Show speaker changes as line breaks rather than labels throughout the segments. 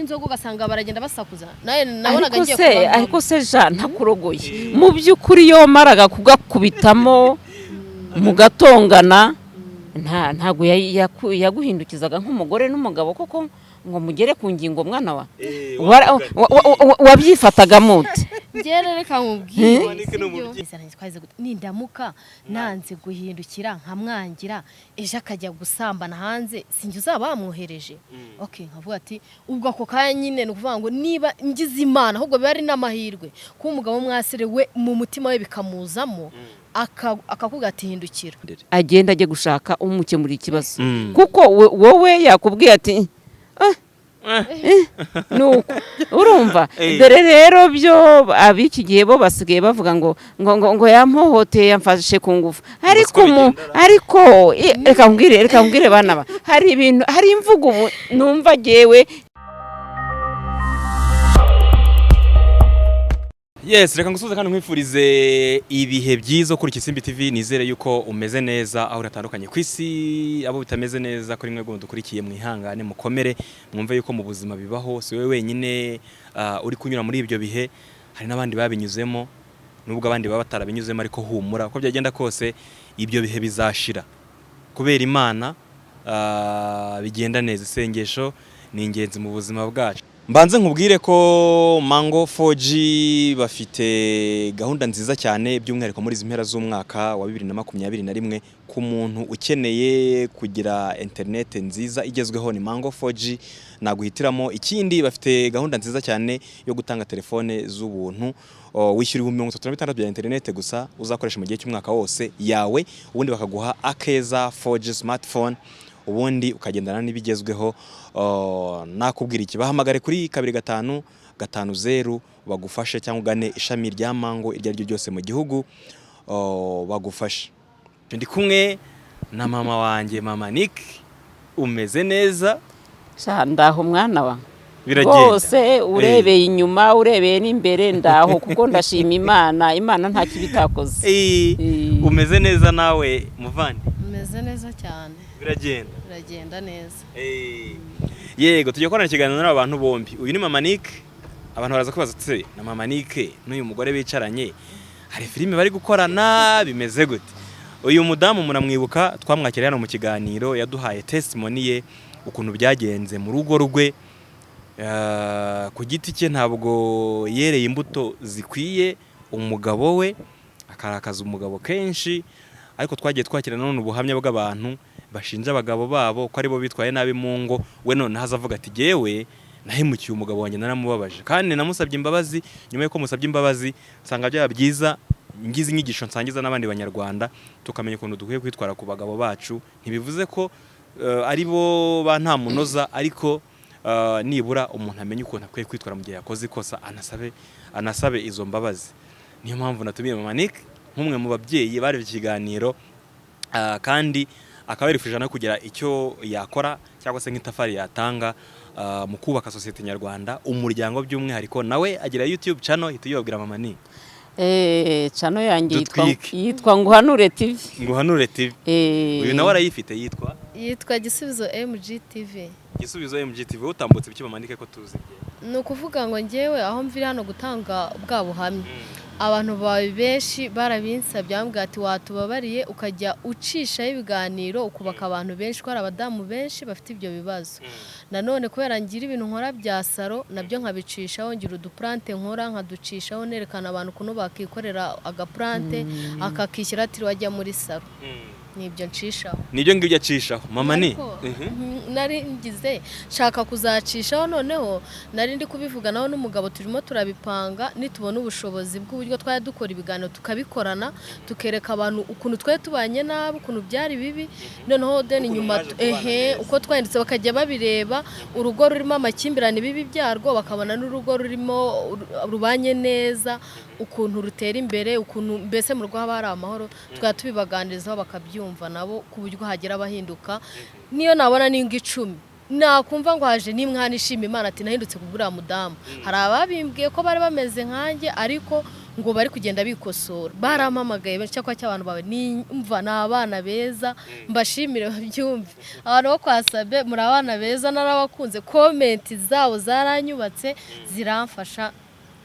inzoga ugasanga baragenda basakuza nabonaga ngiye kuba
ariko se Jeanne ntakurogoye mu by'ukuri yo maraga kugakubitamo mugatongana ntago yaguhindukizaga nk'umugore n'umugabo koko ngo mugere ku ngingo mwana wa wabyifataga mute
ngere reka nkubwire nindamuka nanze guhindukira nkamwangira ejo akajya gusambana hanze sinjye uzaba bamwohereje okay nkavuga ati ubwo ako kanya nyine no kuvuga ngo niba ngize Imana ahubwo biba ari n'amahirwe ko umugabo mwasire we mu mutima we bikamuzamo akakuga ati hindukira agenda ajye gushaka umukemurira ikibazo kuko wowe yakubwiye ati nuko urumva dore rero byo abiki gihe bo basigaye bavuga ngo yampohoteye yamfashe ku ngufu ariko reka mbwire bana hari ibintu hari imvugo numva jewe.
Yes, reka ngusuze kandi nkwifurize ibihe byiza kuri Isimbi TV. Nizere yuko umeze neza aho uratandukanye kwisi, abo bitameze neza kuri mwe gundo dukurikiye mwihangane mukomere, mwumve yuko mu buzima bibaho si wewe wenyine uri kunyura muri ibyo bihe, hari nabandi babinyuzemo nubwo abandi baba batarabinyuzemo, ariko humura uko byagenda kose ibyo bihe bizashira kubera Imana. Bigenda neza, isengesho ni ingenzi mu buzima bwacu. Mbanze nkubwire ko Mango 4G bafite gahunda nziza cyane by'umwihariko muri impera z'umwaka wa 2021 ku muntu ukeneye kugira internet nziza igezweho ni Mango 4G naguhitiramo. Ikindi bafite gahunda nziza cyane yo gutanga telefone z'ubuntu, wishyura 36 bya internet gusa uzakoresha mu gihe cy'umwaka wose yawe, ubundi bakaguha akeza 4G smartphone, ubundi ukagendana n'ibigezweho. Nakubwira iki, bahamagare kuri 2550 bagufashe, cyangwa ugane ishami rya Mango iryo ari ryo ryose mu gihugu bagufashe. Ndi kumwe na mama wanjye, mama Nick. Umeze neza?
Ndaho mwana wa
biragenda
bose urebeye inyuma urebeye n'imbere ndaho kuko ndashima Imana nta kibitakoze.
Umeze neza nawe muvandi?
Umeze neza cyane.
Biragenda
neza.
Yego, tujye korana ikiganiro n'abantu bombi. Uyu ni mama Nick. Abantu baraza kubaza ati na mama Nick n'uyu mugore bicaranye hari filime bari gukorana bimeze gute? Uyu mudamu muramwibuka, twamwakiriye hano mu kiganiro, yaduhaye testimony ye ukuntu byagenze mu rugo rwe. Ku giti cye ntabwo yereye imbuto zikwiye umugabo we, akarakaza umugabo kenshi, ariko twagiye twakirana none ubuhamya bw'abantu bashinja abagabo babo ko ari bo bitwaye nabi mu ngo. We none hazavuga ati jewe nahemukiye umugabo wanjye naramubabaje kandi namusabye imbabazi. Nyuma yuko musabye imbabazi nsanga byaba byiza ngize inyigisho nsangiza n'abandi Banyarwanda, tukamenya ukuntu dukwiye kwitwara ku bagabo bacu. Ntibivuze ko ari bo ba nta munoza, ariko nibura umuntu amenye ukuntu akwiye kwitwara mu gihe yakoze ikosa, anasabe izo mbabazi. Niyo mpamvu natumiye mama Nick nk'umwe mu babyeyi bari ikiganiro, kandi akaba yarifuje no kugira icyo yakora cyangwa se nk'itafari yatanga mu kubaka societe nyarwanda, umuryango by'umwihariko. Nawe agira YouTube channel, hita yobwira mama Nick.
Channel yanjye yitwa Nguhanure TV.
Nguhanure TV. Uyu nawe arayifite
yitwa Gisubizo MGTV.
Gisubizo MGTV. Utambutse biki mama Nick ko tuzi?
Ni ukuvuga ngo ngewe aho mvira hano gutanga bwa buhamya, abantu bawe benshi barabinsabye, bambwira ati watubabariye ukajya ucishaho ibiganiro ukubaka abantu benshi, ko ari abadamu benshi bafite ibyo bibazo. Nanone kubera ngira ibintu nkora bya saro nabyo nkabicishaho, ngira uduplante nkora nkaducishaho, nerekana abantu kuno bakikorera agaplante akakishyira ati wajya muri saro. Nibyo ncishaho.
Nibyo ngibyo acishaho mama ni.
Nari ngize shaka kuzacishaho, noneho nari ndi kubivuga naho n'umugabo turimo turabipanga, nitubona ubushobozi bw'uburyo twaya dukora ibiganiro tukabikorana, tukereka abantu ukuntu twaye tubanye nabi, ukuntu byari bibi, noneho deni nyuma uko twanditse bakajya babireba, urugo rurimo amakimbirane bibi byarwo bakabona n'urugo rurimo rubanye neza, ukuntu rutera imbere, ukuntu mbese mu rugo haba hari amahoro, twaya tubibaganirizaho bakabyumva nabo ku buryo hagera abahinduka. Niyo nabona ninga 10 nakumva ngo haje n'imwana ishima Imana ati nahindutse kugura mudamu hari ababimbwiye ko bari bameze nkanjye ariko ngo bari kugenda bikosora barampamagaye cyakwa cy'abantu bawe nimva n'abana beza mbashimire babyumve abantu bo kwasabe muri abana beza narabakunze comment zabo zaranyubatse ziramfasha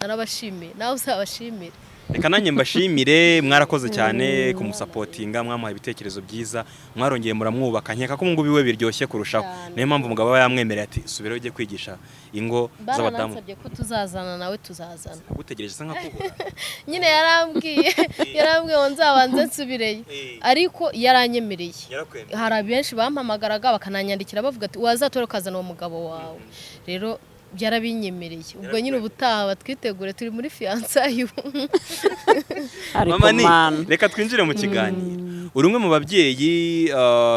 narabashimiye nawe uzabashimire
reka nanjye mbashimire mwarakoze cyane kumusapotinga mwamuha ibitekerezo byiza mwarongeye muramwubaka nkeka ko ngo biwe biryoshye kurushaho niyo mpamvu umugabo we yamwemereye ati subira ujye kwigisha ingo z'abadamu
baransabye ko tuzazana nawe tuzazana
nagutegereje se nkakubura
nyine yarambwiye ngo nzabanze nsubireyo ariko yaranyemereye hari abenshi bampamagaraga bakananyandikira bavuga ati wazatora ukazana uwo mugabo wawe rero byarabinyemereye ubwo nyine ubutaha batwitegure turi muri fiançailles
mama ni reka twinjire mu kiganiro uri umwe mu babyeyi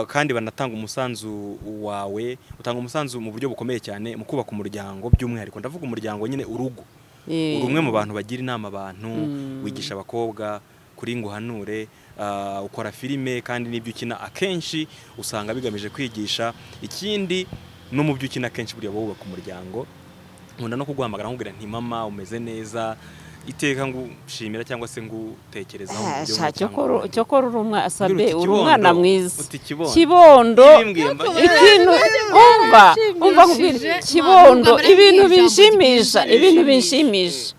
kandi banatanga umusanzu wawe utanga umusanzu mu buryo bukomeye cyane mu kubaka umuryango by'umwihariko ndavuga umuryango nyine urugo uri umwe mu bantu bagira inama abantu wigisha abakobwa kuri ngo uhanure ukora filime kandi n'ibyo ukina akenshi usanga bigamije kwigisha ikindi no mu byo ukina akenshi buriya wubaka umuryango nkunda no kuguhamagara nkubwira nti mama umeze neza iteka ngo ushimira cyangwa se ngo utekerezaho
cyokora uri umwasabe uri umwana mwiza kibondo ikintu umva kubwira kibondo ibintu binshimisha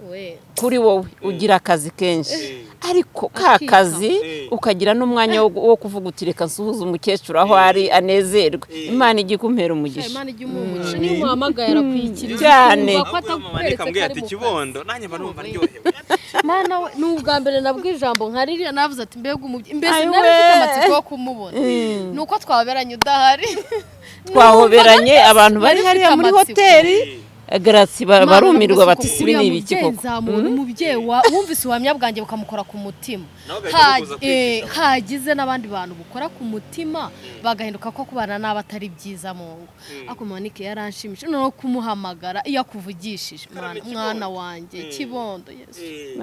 kuri wowe ugira akazi kenshi ariko ka kazi ukagira n'umwanya wo kuvuga uti reka nsuhuze umukecuru aho ari anezerwe Imana ijye kumpera umugisha
Imana ijye umugisha ni muhamagara kwikira
cyane
nikambwiye ati kibondo nanjye mba numva ndyohewe
Mana we n'ubwa mbere nabwo ijambo nkaririya navuze ati mbega umubye mbese narifite amatsiko yo kumubona nuko twaberanye udahari
twahoberanye abantu bari hariya muri hoteli Grazie barumirwa bati sibi nibiki koko
umubyeyi wumvise ubuhamya bwanjye bukamukora ku mutima hagize n'abandi bantu bukora ku mutima bagahinduka ko kubana n'abatari byiza mu ngo ako manike yaranshimishije no kumuhamagara iyo akuvugishije mwana wanjye kibondo Yesu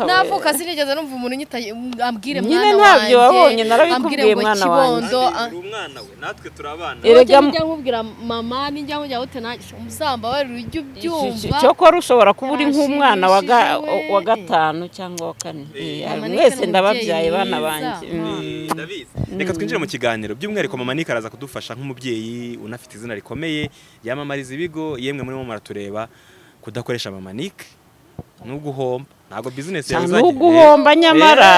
navuka sinigeze numva umuntu nyita ambwire mwana wanjye
ntabyo wabonye narabikubwiye mwana wanjye
umwana we natwe turabana
erega njya nkubwira mama ninjya nkujya ute umuzamba we ujye ubyumva
cyokora ushobora kuba uri nk'umwana wa gatanu cyangwa wa kane mwese ndababyaye bana banjye
ndabizi reka twinjire mu kiganiro by'umwihariko mama Nick araza kudufasha nk'umubyeyi unafite izina rikomeye yamamariza ibigo yemwe muri mo muratureba kudakoresha mama Nick n'uguhomba ntago business yazanye
n'uguhomba nyamara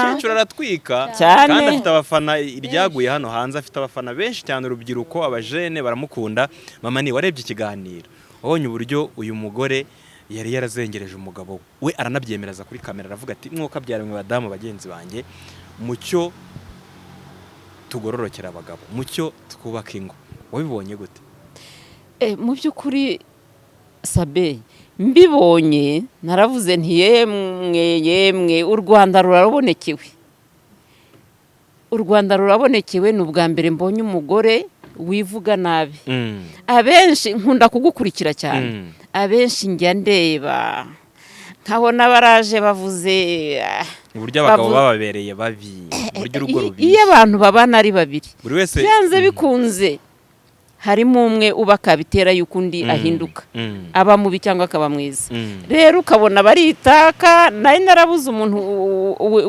umukecuru aratwika kandi afite abafana iryaguye hano hanze afite abafana benshi cyane urubyiruko abajene baramukunda mama ni warebye ikiganiro wabonye uburyo uyu mugore yari yarazengereje umugabo we aranabyemeraza kuri kamera aravuga ati mwuka byaramwe badamu bagenzi banjye mucyo tugororokera abagabo mucyo twubaka ingo wabibonye gute
mu by'ukuri sabe mbibonye naravuze nti yemwe u Rwanda rurabonekewe ni ubwa mbere mbonye umugore wivuga nabi abenshi nkunda kugukurikira cyane abenshi njya ndeba nkabona baraje bavuze
uburyo abagabo bababereye babi uburyo urugo rubi
iyo abantu babana ari babiri
buri wese
byanze bikunze harimo umwe ubaka bitera yuko undi ahinduka aba mubi cyangwa akaba mwiza rero ukabona baritaka nari narabuze umuntu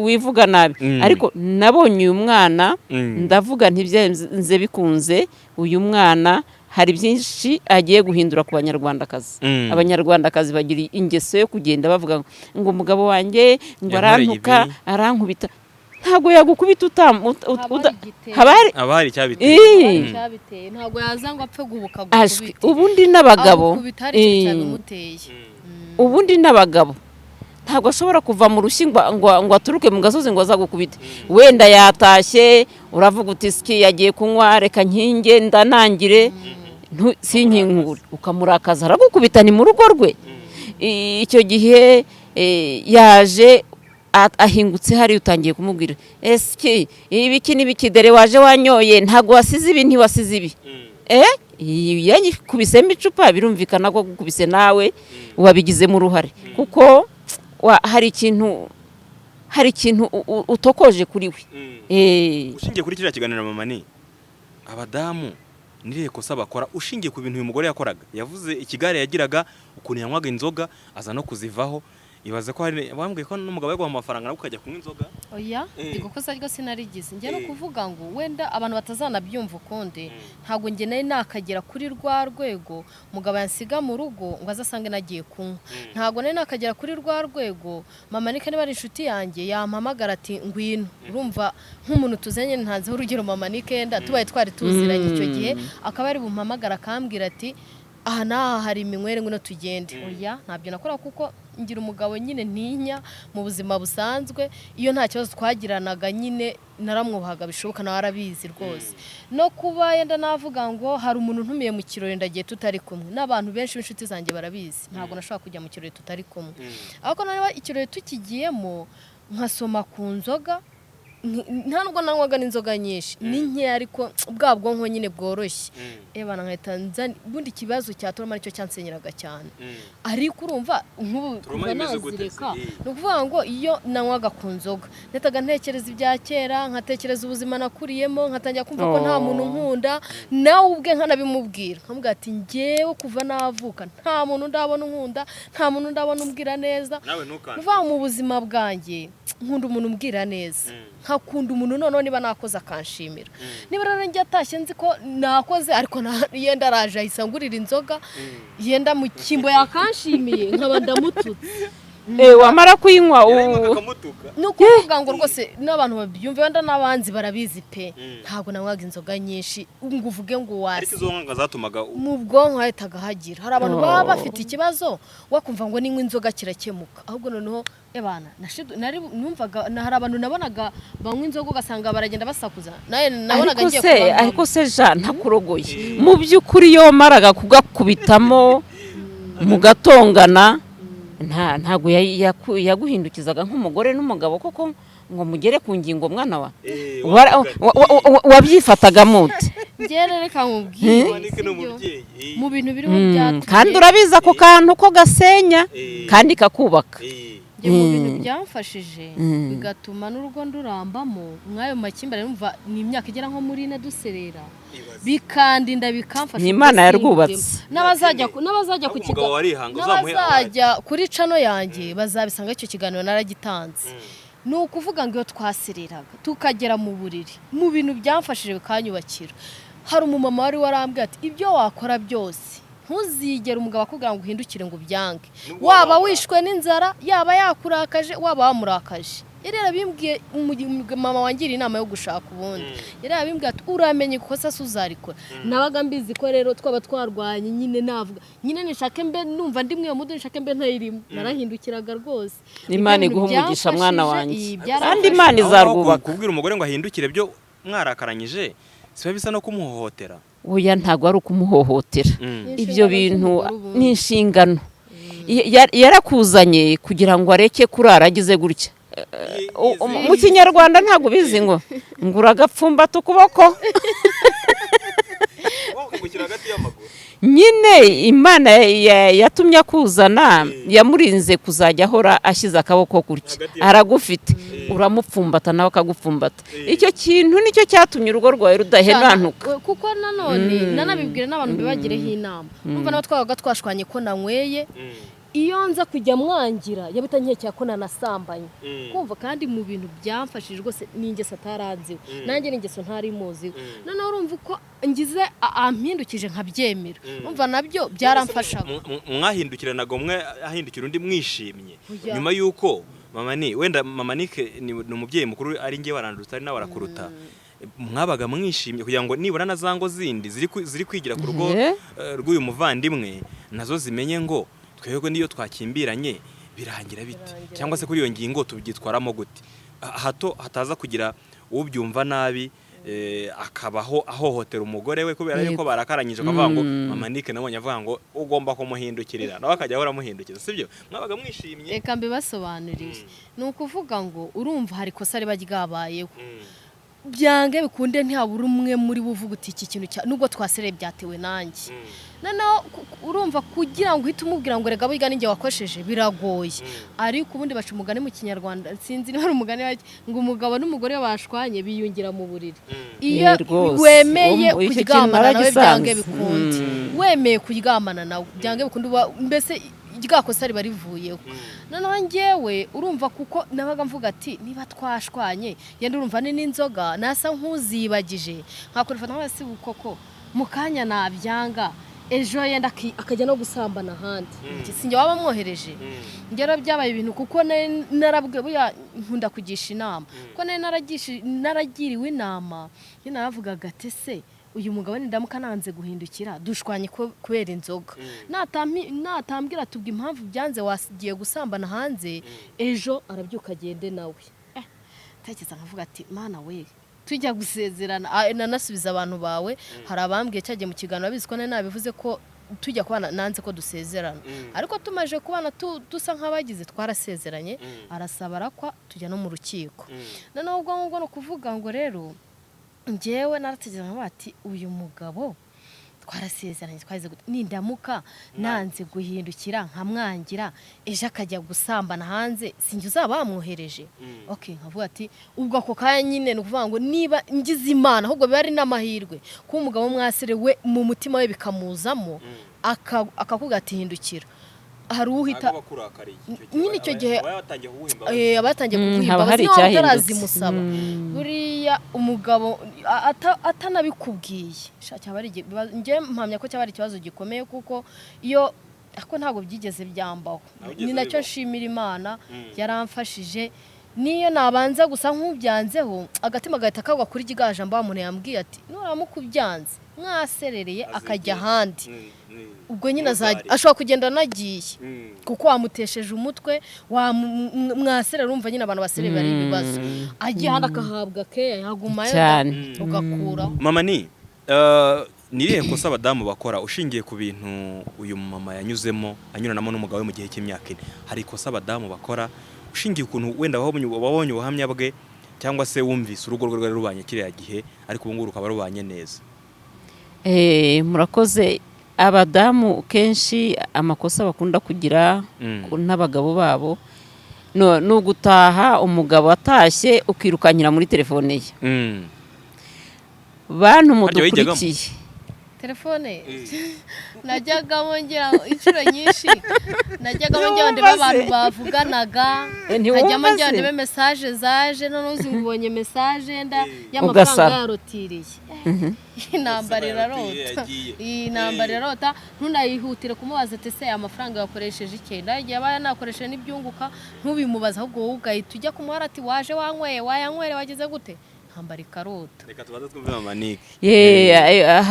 wivuga nabi ariko nabonye uyu mwana ndavuga ntibyanze bikunze uyu mwana hari byinshi agiye guhindura ku banyarwandakazi abanyarwandakazi bagira ingeso yo kugenda bavuga ngo umugabo wanjye ngo arantuka arankubita ntago yagukubita
habari cyabiteye
ntago yazangwa apfe gubuka
gukubita ubundi n'abagabo ntago ashobora kuva mu rushyi ngo aturuke mu gasozi ngo azagukubite wenda yatashye uravuga uti ski yagiye kunywa reka nkinge ndanangire sinkinkure ukamurakaza aragukubita ni mu rugo rwe icyo gihe yaje ahingutse hari utangiye kumubwira eski ibiki n'ibikidere waje wanyoye ntago wasize ibi ntiwasize ibi kubisemo icupa birumvikana ko gukubise nawe wabigizemo uruhare kuko hari ikintu utokoje kuri we
ushingiye kuri kiriya kiganiro mama ni abadamu nirihe kosa bakora ushingiye ku bintu uyu mugore yakoraga. Yavuze ikigare yagiraga, ukuntu yanywaga inzoga aza no kuzivaho. Ibaze ko hari bambwiye ko n'umugabo yaguha amafaranga nako kajya kunywa inzoga.
Oya ikosa ryo sinarigize njye no kuvuga ngo wenda abantu batazanabyumva ukundi ntago njye nari nakagera kuri rwa rwego umugabo yansiga mu rugo ngo azasange nagiye kunywa. Ntago nari nakagera kuri rwa rwego mama Nike niba ari inshuti yanjye yampamagara ati ngwino. Urumva nk'umuntu tuzenye ntanze urugero mama Nike yenda tubaye twari tuziranye icyo gihe akaba ari bumpamagara akambwira ati aha naha hari iminywere ngo tugende. Oya ntabyo nakora kuko ngira umugabo nyine ntinya mu buzima busanzwe iyo nta kibazo twagiranaga nyine naramwubahaga bishoboka nawe arabizi rwose. No kuba yenda navuga ngo hari umuntu ntumiye mu kirori ndagiye tutari kumwe n'abantu benshi b'inshuti zanjye barabizi ntabwo nashaka kujya mu kirori tutari kumwe. Ariko none ikirori tukigiyemo nkasoma ku nzoga nta nubwo nanywaga n'inzoga nyinshi ni nke ariko bwa bwonko nyine bworoshye ebana nkahita nzana bundi kibazo cyatorama nicyo cyansenyeraga cyane. Ariko urumva nk'ubu nazireka no kuvuga ngo iyo nanywaga ku nzoga netaga ntekereza ibya kera nkatekereza ubuzima nakuriyemo nkatangira kumva ko nta muntu nkunda nawe ubwe nkanabimubwira nkamubwira ati ngewe kuva navuka nta muntu ndabona nkunda nta muntu ndabona umbwira neza. Kuva mu buzima bwanjye nkunda umuntu umbwira neza nkakunda umuntu noneho niba nakoze akanshimira niba rero njye atashye nzi ko nakoze ariko yenda araje ahise angurira inzoga yenda mu kimbo yakanshimiye nkaba ndamututse
wamara kuyinywa
no kuvuga ngo rwose n'abantu babyumva wenda n'abanzi barabizi pe ntabwo nanywaga inzoga nyinshi ngo uvuge ngo wasi
ariko izo nka zatumaga
mu bwonko hahitaga hagira hari abantu baba bafite ikibazo wakumva ngo ninywa inzoga kirakemuka ahubwo noneho ebana numvaga hari abantu nabonaga banywa inzoga ugasanga baragenda basakuza nabonaga ngiye kuba
ariko se Jeanne ntakurogoye mu by'ukuri yo maraga kugakubitamo mugatongana ntago yaguhindukizaga nk'umugore n'umugabo koko ngo mugere ku ngingo mwana wa wabyifataga mute
ngere reka mubwire mu bintu biriho byatumye
kandi urabiza ko kantu ko gasenya kandi kakubaka
mu bintu byamfashije bigatuma n'urugo ndurambamo mwayo makimbare numva ni imyaka igera nko muri 4 duserera bikandinda bikamfasha
Imana yarwubatse
n'abazajya ku kiganiro n'abazajya kuri cano yanjye bazabisanga icyo kiganiro naragitanze ni ukuvuga ngo iyo twasereraga tukagera mu buriri mu bintu byamfashije bikanyubakira. Hari umumama wari warambwiye ati ibyo wakora byose ntuzigere umugabo akubwira ngo uhindukire ngo ubyange waba wishwe n'inzara yaba yakurakaje waba wamurakaje. Yari yarabimbwiye mama wangira inama yo gushaka ubundi yari yarabimbwiye ati uramenye ko sasa uzarikora. Nabaga mbizi ko rero twaba twarwanye nyine navuga nyine nishake mbe numva ndi mwe mudu nishake mbe ntayirimo narahindukiraga rwose.
Imana iguhumugisha mwana wanjye kandi Imana izarwubaka.
Kubwira umugore ngo ahindukire byo mwarakaranyije siba bisa no kumuhohotera.
Oya ntago ari ukumuhohotera ibyo bintu ni inshingano yarakuzanye kugira ngo areke kurara agize gutya. Mu Kinyarwanda ntago bizi ngo uragapfumbata ukuboko nyine Imana yatumye akuzana yamurinze kuzajya ahora ashyize akaboko gutya aragufite uramupfumbata nawe akagupfumbata. Icyo kintu nicyo cyatumye urugo rwawe rudahenanuka
kuko nanone nanabibwira n'abantu bibagireho inama umva nawe twabaga twashwanye ko nanyweye iyo nza kujya mwangira yabita nkeke ko nanasambanye kumva kandi mu bintu byamfashije rwose n'ingeso ataranziwe nanjye n'ingeso ntari muziwe noneho urumva uko ngize ampindukije nkabyemera umva nabyo byaramfashaga.
Mwahindukiranaga umwe ahindukira undi mwishimye nyuma yuko mama Nike ni umubyeyi mukuru ari ngiye warandutse ari nawe arakuruta mwabaga mwishimye kugira ngo nibura na zango zindi ziri kwigira ku rugo rw'uyu muvandimwe nazo zimenye ngo twebwe niyo twakimbiranye birangira bite cyangwa se kuri iyo ngingo tubyitwaramo gute hato hataza kugira ubyumva nabi akabaho ahohotera umugore we kubera yuko barakaranyije akavuga ngo mama Nike nabonye avuga ngo ugomba kumuhindukirira nawe akajya ahora amuhindukiza sibyo mwabaga mwishimye.
Reka mbibasobanurire ni ukuvuga ngo urumva hari kosa riba ryabayeho byange bikunde ntihabura umwe muri buvuga uti iki kintu nubwo twasereye byatewe nanjye noneho urumva kugira ngo uhite umubwira ngo rega burya ninjye wakosheje biragoye ariko ubundi baca umugani mu kinyarwanda sinzi niba ari umugani ngo umugabo n'umugore bashwanye biyungira mu buriri iyo wemeye kuryamana nawe byange bikunde wemeye kuryamana nawe byange bikunde mbese ryakosa riba rivuyeho noneho njyewe urumva kuko nabaga mvuga ati niba twashwanye yenda urumva ni n'inzoga nasa nk'uzibagije nkakurifata nk'abasi bukoko mu kanya nabyanga ejo yenda akajya no gusambana ahandi sinjye waba mwohereje ngero byabaye ibintu kuko narabwe buya nkunda kugisha inama kuko naragiriwe inama nyine naravugaga ati se uyu mugabo nindamuka nanze guhindukira dushwanye kubera inzoga natambwira tubwa impamvu byanze wasigiye gusambana hanze ejo arabyuka agende nawe tekeza nkavuga ati mana we tujya gusezerana nanasubiza abantu bawe hari abambwiye cyagiye mu kiganiro abizi ko nabivuze ko tujya kubana nanze ko dusezerana ariko tumaje kubana dusa nk'abagize twarasezeranye arasaba arakwa tujya no mu rukiko noneho ubwo ngubwo no kuvuga ngo rero njyewe narategeka bati uyu mugabo twarasezeranye twaze nindamuka nanze guhindukira nkamwangira ejo akajya gusambana hanze sinjye uzaba wamwohereje okay nkavuga ati ubwo ako kanya nyine no kuvuga ngo niba ngize imana ahubwo biba ari n'amahirwe ko umugabo mwaserewe mu mutima we bikamuzamo akakuga ati hindukira hari uhita nyine icyo gihe abatangiye kuguhimba batarazimusaba buriya umugabo atanabikubwiye njye mpamya ko cyaba ari ikibazo gikomeye kuko iyo ako ntabwo byigeze byambaho ni nacyo nshimira Imana yaramfashije niyo nabanza gusa nk'ubyanzeho agatima gahita kagwa kuri gigaje mba umuntu yambwiye ati nuramukubyanze mwaserereye akajya ahandi ubwo nyine ashobora kugenda nagiye kuko wamutesheje umutwe mwaserera urumva nyine abantu baserera bari ibibazo agiye handi akahabwa keya yagumayo ugakuraho
mama nirihe kosa abadamu bakora ushingiye ku bintu uyu mama yanyuzemo anyuranamo n'umugabo we mu gihe cy'imyaka 4 hari kosa abadamu bakora ushingiye ukuntu wenda wabonye ubuhamya bwe cyangwa se wumvise urugo rwe rubanye kiriya gihe ariko ubu nguru ukaba rubanye neza
murakoze abadamu kenshi amakosa bakunda kugira n'abagabo babo no gutaha umugabo atashye ukirukanyira muri telefone ye bantu mudukurikiye
telefone najyagamo ngira inshuro nyinshi najyagamo ngira ndeba abantu bavuganaga najyamo ngira ndebe message zaje none uzingubonye message nda y'amafaranga yarotiriye inambarira rota ntunayihutire kumubaza ati se amafaranga yakoresheje ikenda yaba yanakoresheje n'ibyunguka ntubimubaza ahubwo wowe ugahita ujya kumuhara ati waje wanyweye wayanywere wageze gute hambari karota
reka tubaza twumve mama Nick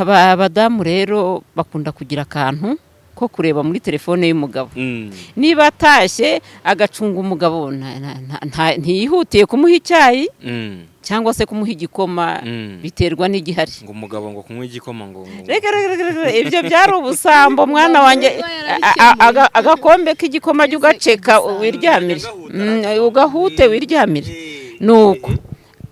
abadamu rero bakunda kugira akantu ko kureba muri telefone y'umugabo niba atashye agacunga umugabo ntiyihutiye kumuha icyayi cyangwa se kumuha igikoma biterwa n'igihari
ngo umugabo ngo kunywa igikoma ngo
reka ibyo byari ubusambo mwana wanjye agakombe k'igikoma jya ugaceka wiryamire ugahute wiryamire nuko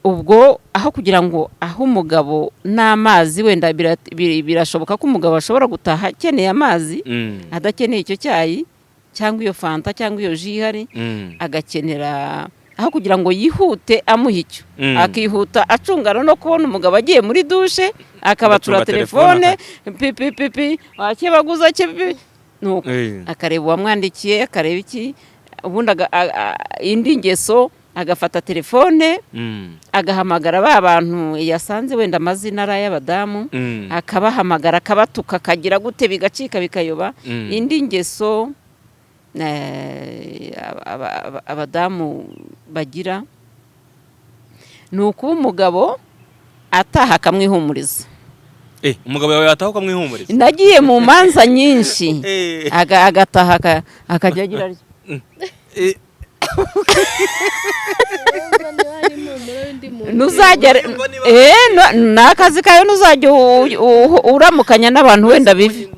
ubwo aho kugira ngo aho umugabo n'amazi wenda birashoboka ko umugabo ashobora gutaha akeneye amazi adakeneye icyo cyayi cyangwa iyo fanta cyangwa iyo ji ihari agakenera aho kugira ngo yihute amuha icyo akihuta acungana no kubona umugabo agiye muri dushe akabatura telefone pipipipi wakebaguza nuko akareba uwamwandikiye akareba iki ubundi indi ngeso agafata telefone agahamagara ba bantu yasanze wenda amazina ari y'abadamu akabahamagara akabatuka akagira gute bigacika bikayoba indi ngeso abadamu bagira ni ukuba umugabo ataha akamwihumuriza
umugabo yawe yataha akamwihumuriza
nagiye mu manza nyinshi agataha akajya agira nuzajya nakazi kayo nuzajya uramukanya n'abantu wenda bivi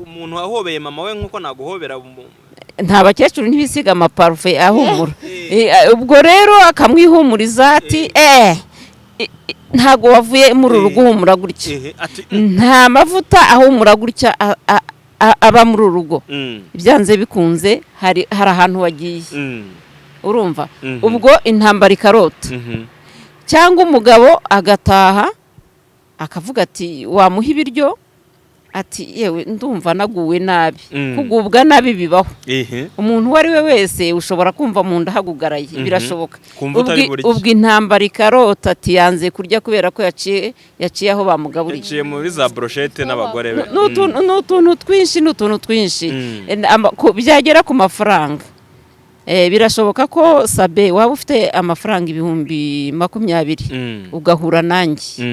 umuntu ahobeye mama we nkuko naguhobera
nta bakecuru ntibisiga amaparufe ahumura ubwo rero akamwihumuriza ati ntago wavuye muri urugo humura gutya nta mavuta ahumura gutya aba muri urugo byanze bikunze hari ahantu wagiye urumva ubwo intambara ikarota cyangwa umugabo agataha akavuga ati wamuha ibiryo ati yewe ndumva naguwe nabi kugubwa nabi bibaho umuntu wari we wese ushobora kumva mu nda hagugaraye birashoboka ubwo intambara ikarota ati yanze kurya kubera ko yaciye aho bamugaburiye
yaciye muri za brochette n'abagore be
n'utuntu twinshi byagera ku mafaranga birashoboka ko Sabe waba ufite amafaranga 20,000 ugahura nanjye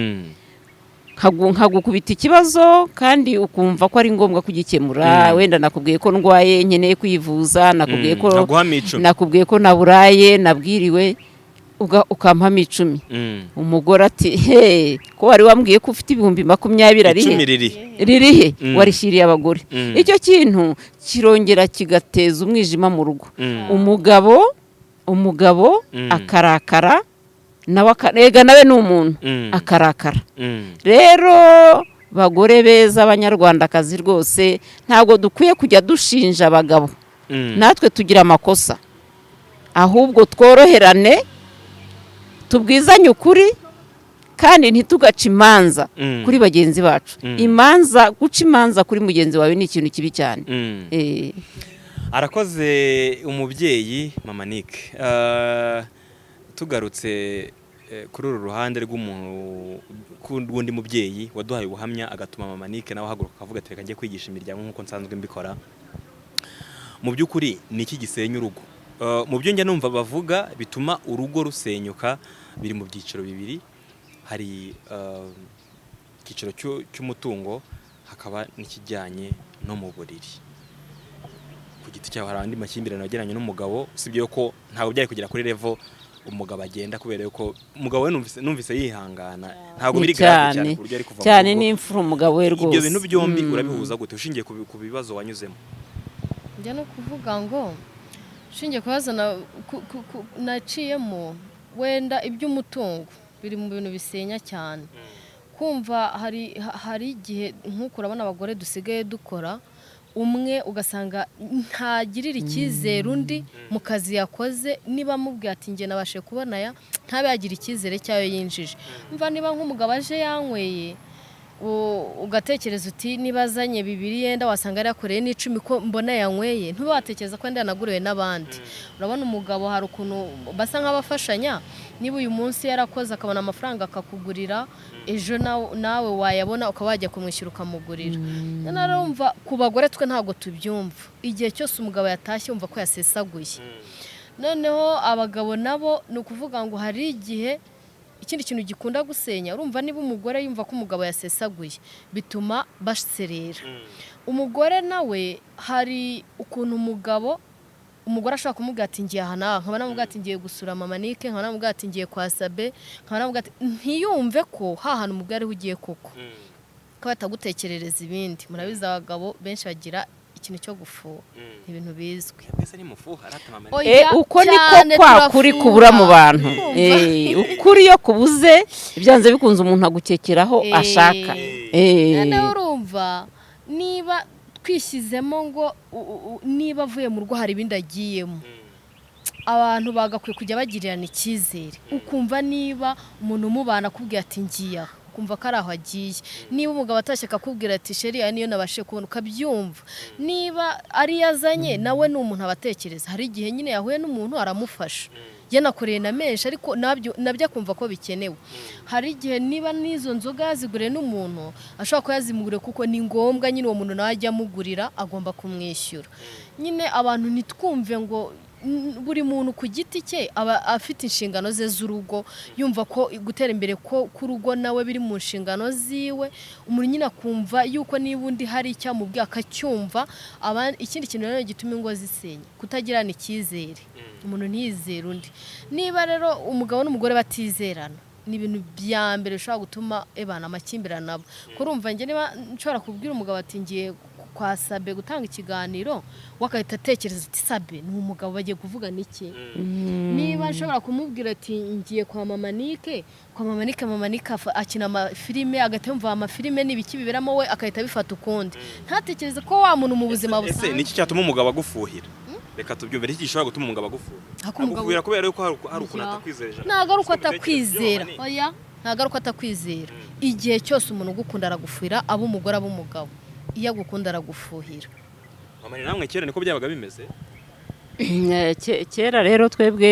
nkagukubita ikibazo kandi ukumva ko ari ngombwa kugikemura wenda nakubwiye ko ndwaye nkeneye kwivuza nakubwiye ko naburaye nabwiriwe ukampa 10 umugore ati he ko wari wambwiye ko ufite 20,000 ririhe warishiriye abagore icyo kintu kirongera kigateza umwijima mu rugo umugabo akarakara nawe ni umuntu akarakara rero bagore beza abanyarwandakazi rwose ntabwo dukwiye kujya dushinja abagabo natwe tugira amakosa ahubwo tworoherane tubwizanye ukuri kandi ntitugace imanza kuri bagenzi bacu guca imanza kuri mugenzi wawe ni ikintu kibi cyane
arakoze umubyeyi mama Nick tugarutse kuri uru ruhande rw'undi mubyeyi waduhaye ubuhamya agatuma mama Nick nawe ahaguruka akavuga ati reka njye kwigisha imiryango nk'uko nsanzwe mbikora mu by'ukuri ni iki gisenya urugo mu byo njya numva bavuga bituma urugo rusenyuka biri mu byiciro bibiri hari icyiciro cy'umutungo hakaba n'ikijyanye no mu buriri ku giti cyawe hari andi makimbirane ageranye n'umugabo usibye ko ntabwo byari kugera kuri level umugabo agenda kubera ko umugabo we numvise yihangana ntabwo biri grave cyane kuryo ari kuva
cyane n'imfura umugabo we rwose
ibyo bintu byombi urabihuza gute ushingiye ku bibazo wanyuzemo
njya no kuvuga ngo ushingiye kuhazana naciyemo wenda iby'umutungo biri mu bintu bisenya cyane kumva hari igihe nk'uko urabona abagore dusigaye dukora umwe ugasanga ntagirira icyizere undi mu kazi yakoze niba mubwiye ati njye nabashe kubona ntabe yagira icyizere cyayo yinjije mva niba nk'umugabo aje yanyweye ugatekereza uti niba azanye 2 yenda wasanga ari yakoreye n'10 ko mbona yanyweye ntubatekereza ko yanaguriwe n'abandi urabona umugabo hari ukuntu basa nk'abafashanya niba uyu munsi yarakoze akabona amafaranga akakugurira ejo nawe wayabona ukabajya kumwishyura ukamugurira narumva ku bagore twe ntago tubyumva igihe cyose umugabo yatashye umva ko yasesaguye noneho abagabo nabo ni ukuvuga ngo hari igihe ikindi kintu gikunda gusenya urumva niba umugore yumva ko umugabo yasesaguye bituma baserera umugore nawe hari ukuntu umugore ashaka kumubwira ati ngiye aha naha nkaba namubwira ati ngiye gusura mama Nick nkaba namubwira ati ngiye kwa Sabe nkaba namubwira ati ntiyumve ko hahana umugore ugiye koko ko batagutekerereza ibindi murabiza abagabo benshi bagira ikintu cyo gufuha ibintu bizwi
uko niko kwa kuri kubura mu bantu ukuri yo kubuze byanze bikunze umuntu agukekeraho ashaka
nawe urumva niba twishyizemo ngo niba avuye mu rugo hari ibindi agiyemo abantu bagakwiye kujya bagirirana icyizere ukumva niba umuntu umubana akubwira ati ngiye aha kumva ko ari aho agiye niba umugabo atashye akakubwira ati sheri niyo nabashe kubona ukabyumva niba ari yazanye nawe ni umuntu abatekereza hari igihe nyine yahuye n'umuntu aramufasha yanakoreye na menshi ariko nabyo akumva ko bikenewe hari igihe niba n'izo nzoga yaziguriye n'umuntu ashobora kuba yazimuguriye kuko ni ngombwa nyine uwo muntu nawe ajya amugurira agomba kumwishyura nyine abantu nitwumve ngo buri muntu ku giti cye aba afite inshingano ze z'urugo yumva ko gutera imbere ko k'urugo nawe biri mu nshingano ziwe umuntu nyine akumva yuko niba undi hari icyamubwiye akacyumva ikindi kintu rero gituma ingo zisenya kutagirana icyizere umuntu ntiyizere undi niba rero umugabo n'umugore batizerana ni ibintu bya mbere bishobora gutuma ebana amakimbirane nabo kurumva njye niba nshobora kubwira umugabo ati ngiye kwa Sabe gutanga ikiganiro wakahita atekereza ati Sabe ni umugabo bagiye kuvugana iki niba nshobora kumubwira ati ngiye kwa Mama Nike akina amafilime agatemva amafilime n'ibiki biberamo we akahita bifata ukundi ntatekereze ko wa muntu mu buzima busanzwe
ese niki cyatuma umugabo agufuhira reka tubyumve iki gishobora gutuma umugabo agufuhira kubera yuko hari ukuntu atakwizera
ntago ari uko atakwizera oya ntago ari uko atakwizera igihe cyose umuntu ugukunda aragufuhira abo umugore abo umugabo iyo agukunda aragufuhira
mama ni namwe kera niko byabaga bimeze
kera rero twebwe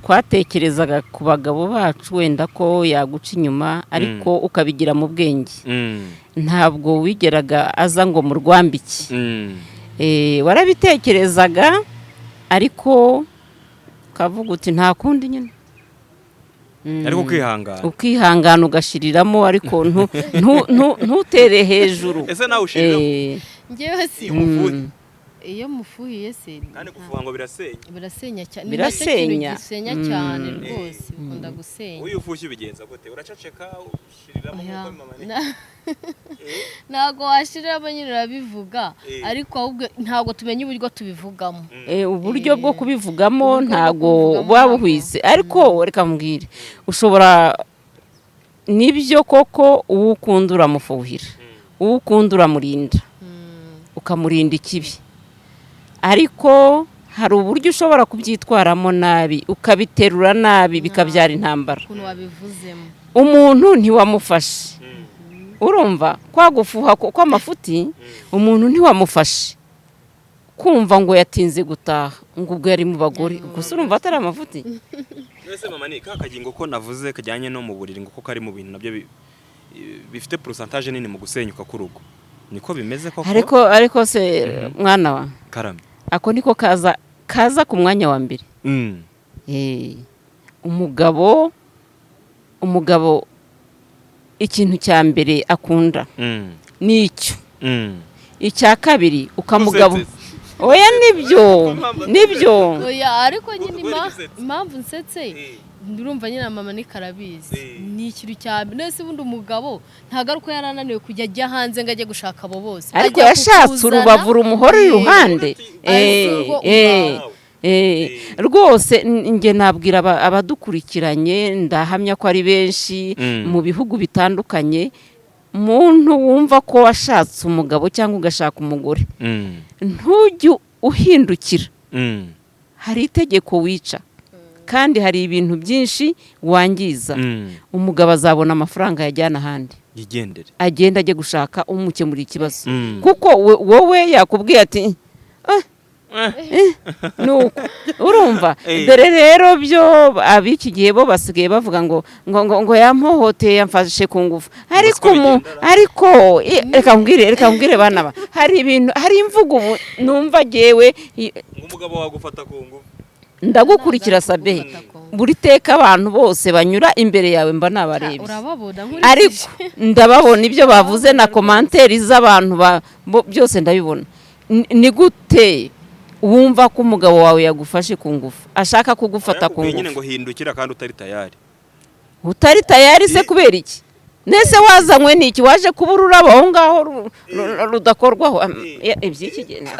twatekerezaga ku bagabo bacu wenda ko yaguca inyuma ariko ukabigira mu bwenge ntabwo wigeraga aza ngo mu rwambiki warabitekerezaga ariko ukavuga uti nta kundi nyine
ariko
ukihangana ugashiriramo ariko ntutere hejuru
ese nawe ushiriramo
ngewe si iyo mufuhiye se
kandi kuvuga ngo
birasenya cyane
birasenya
cyane rwose bikunda gusenya
uyu ufushye ubigenza gute uraceceka ushiriramo nk'uko Mama
ntago washiriramo nyine urabivuga ariko ahubwo ntago tumenye uburyo tubivugamo
uburyo bwo kubivugamo ntago babuhwise ariko reka mbwire ushobora nibyo koko uwo ukunda uramufuhira uwo ukunda uramurinda ukamurinda ikibi ariko hari uburyo ushobora kubyitwaramo nabi ukabiterura nabi bikabyara intambara umuntu ntiwamufashe urumva kwagufuha kw'amafuti umuntu ntiwamufashe kumva ngo yatinze gutaha ngo ubwo yari mu bagore gusa urumva atari amafuti
ese Mama ni kakagingo ko navuze kajyanye no mu buriri ngo ko kari mu bintu nabyo bifite pourcentage nini mu gusenyuka k'urugo niko bimeze koko
ariko se mwana wa
karame
ako niko kaza ku mwanya wa mbere umugabo ikintu cya mbere akunda nicyo icya kabiri ukamugabo oya nibyo
oya ariko nyine impamvu nsetse ndurumva nyine Mama ni karabizi ni ikintu cya nese bundi umugabo ntago ariko yarananiwe kujya ajya hanze ngo ajye gushaka abo bose
ariko yashatse urubavu rumuhora iruhande rwose nge nabwira abadukurikiranye ndahamya ko ari benshi mu bihugu bitandukanye muntu wumva ko washatse umugabo cyangwa ugashaka umugore ntujye uhindukira hari itegeko wica kandi hari ibintu byinshi wangiza umugabo azabona amafaranga yajyana ahandi agenda ajye gushaka umukemura ikibazo kuko wowe yakubwiye ati nuko urumva dore rero byo abiki gihe bo basigaye bavuga ngo yampohoteye yamfashe ku ngufu ariko reka mbwire bana ba hari ibintu hari imvugo numva jewe
umugabo wagufata ku ngufu
ndagukurikira Sabe buri teka abantu bose banyura imbere yawe mba nabarebye ariko ndababona ibyo bavuze na commentaire z'abantu byose ndabibona ni gute wumva ko umugabo wawe yagufashe ku ngufu ashaka kugufata ku ngufu
nyine ngo hindukira kandi
utari tayari se kubera iki nese wazanywe niki waje kuba ururabo aho ngaho rudakorwaho ibyiki genda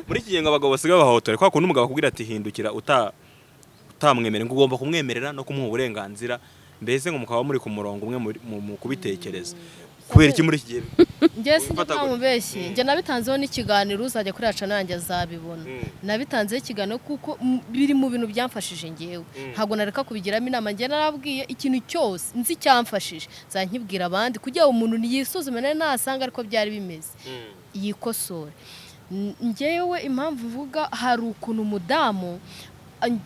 muri iki gihe abagabo basigaye bahotora kwa kuntu umugabo akubwira ati hindukira utamwemere ngo ugomba kumwemerera no kumuha uburenganzira mbese ngo mukaba muri ku murongo umwe mu kubitekereza kubera iki muri iki gihe
njye sinamubeshye njye nabitanzeho n'ikiganiro uzajya kuri yacu nanjye azabibona nabitanzeho ikiganiro kuko biri mu bintu byamfashije ngewe ntabwo nareka kubigiramo inama njye narabwiye ikintu cyose nzi cyamfashije zankibwira abandi kugira umuntu yisuzume nawe nasanga ariko byari bimeze yikosore ngewe impamvu uvuga hari ukuntu umudamu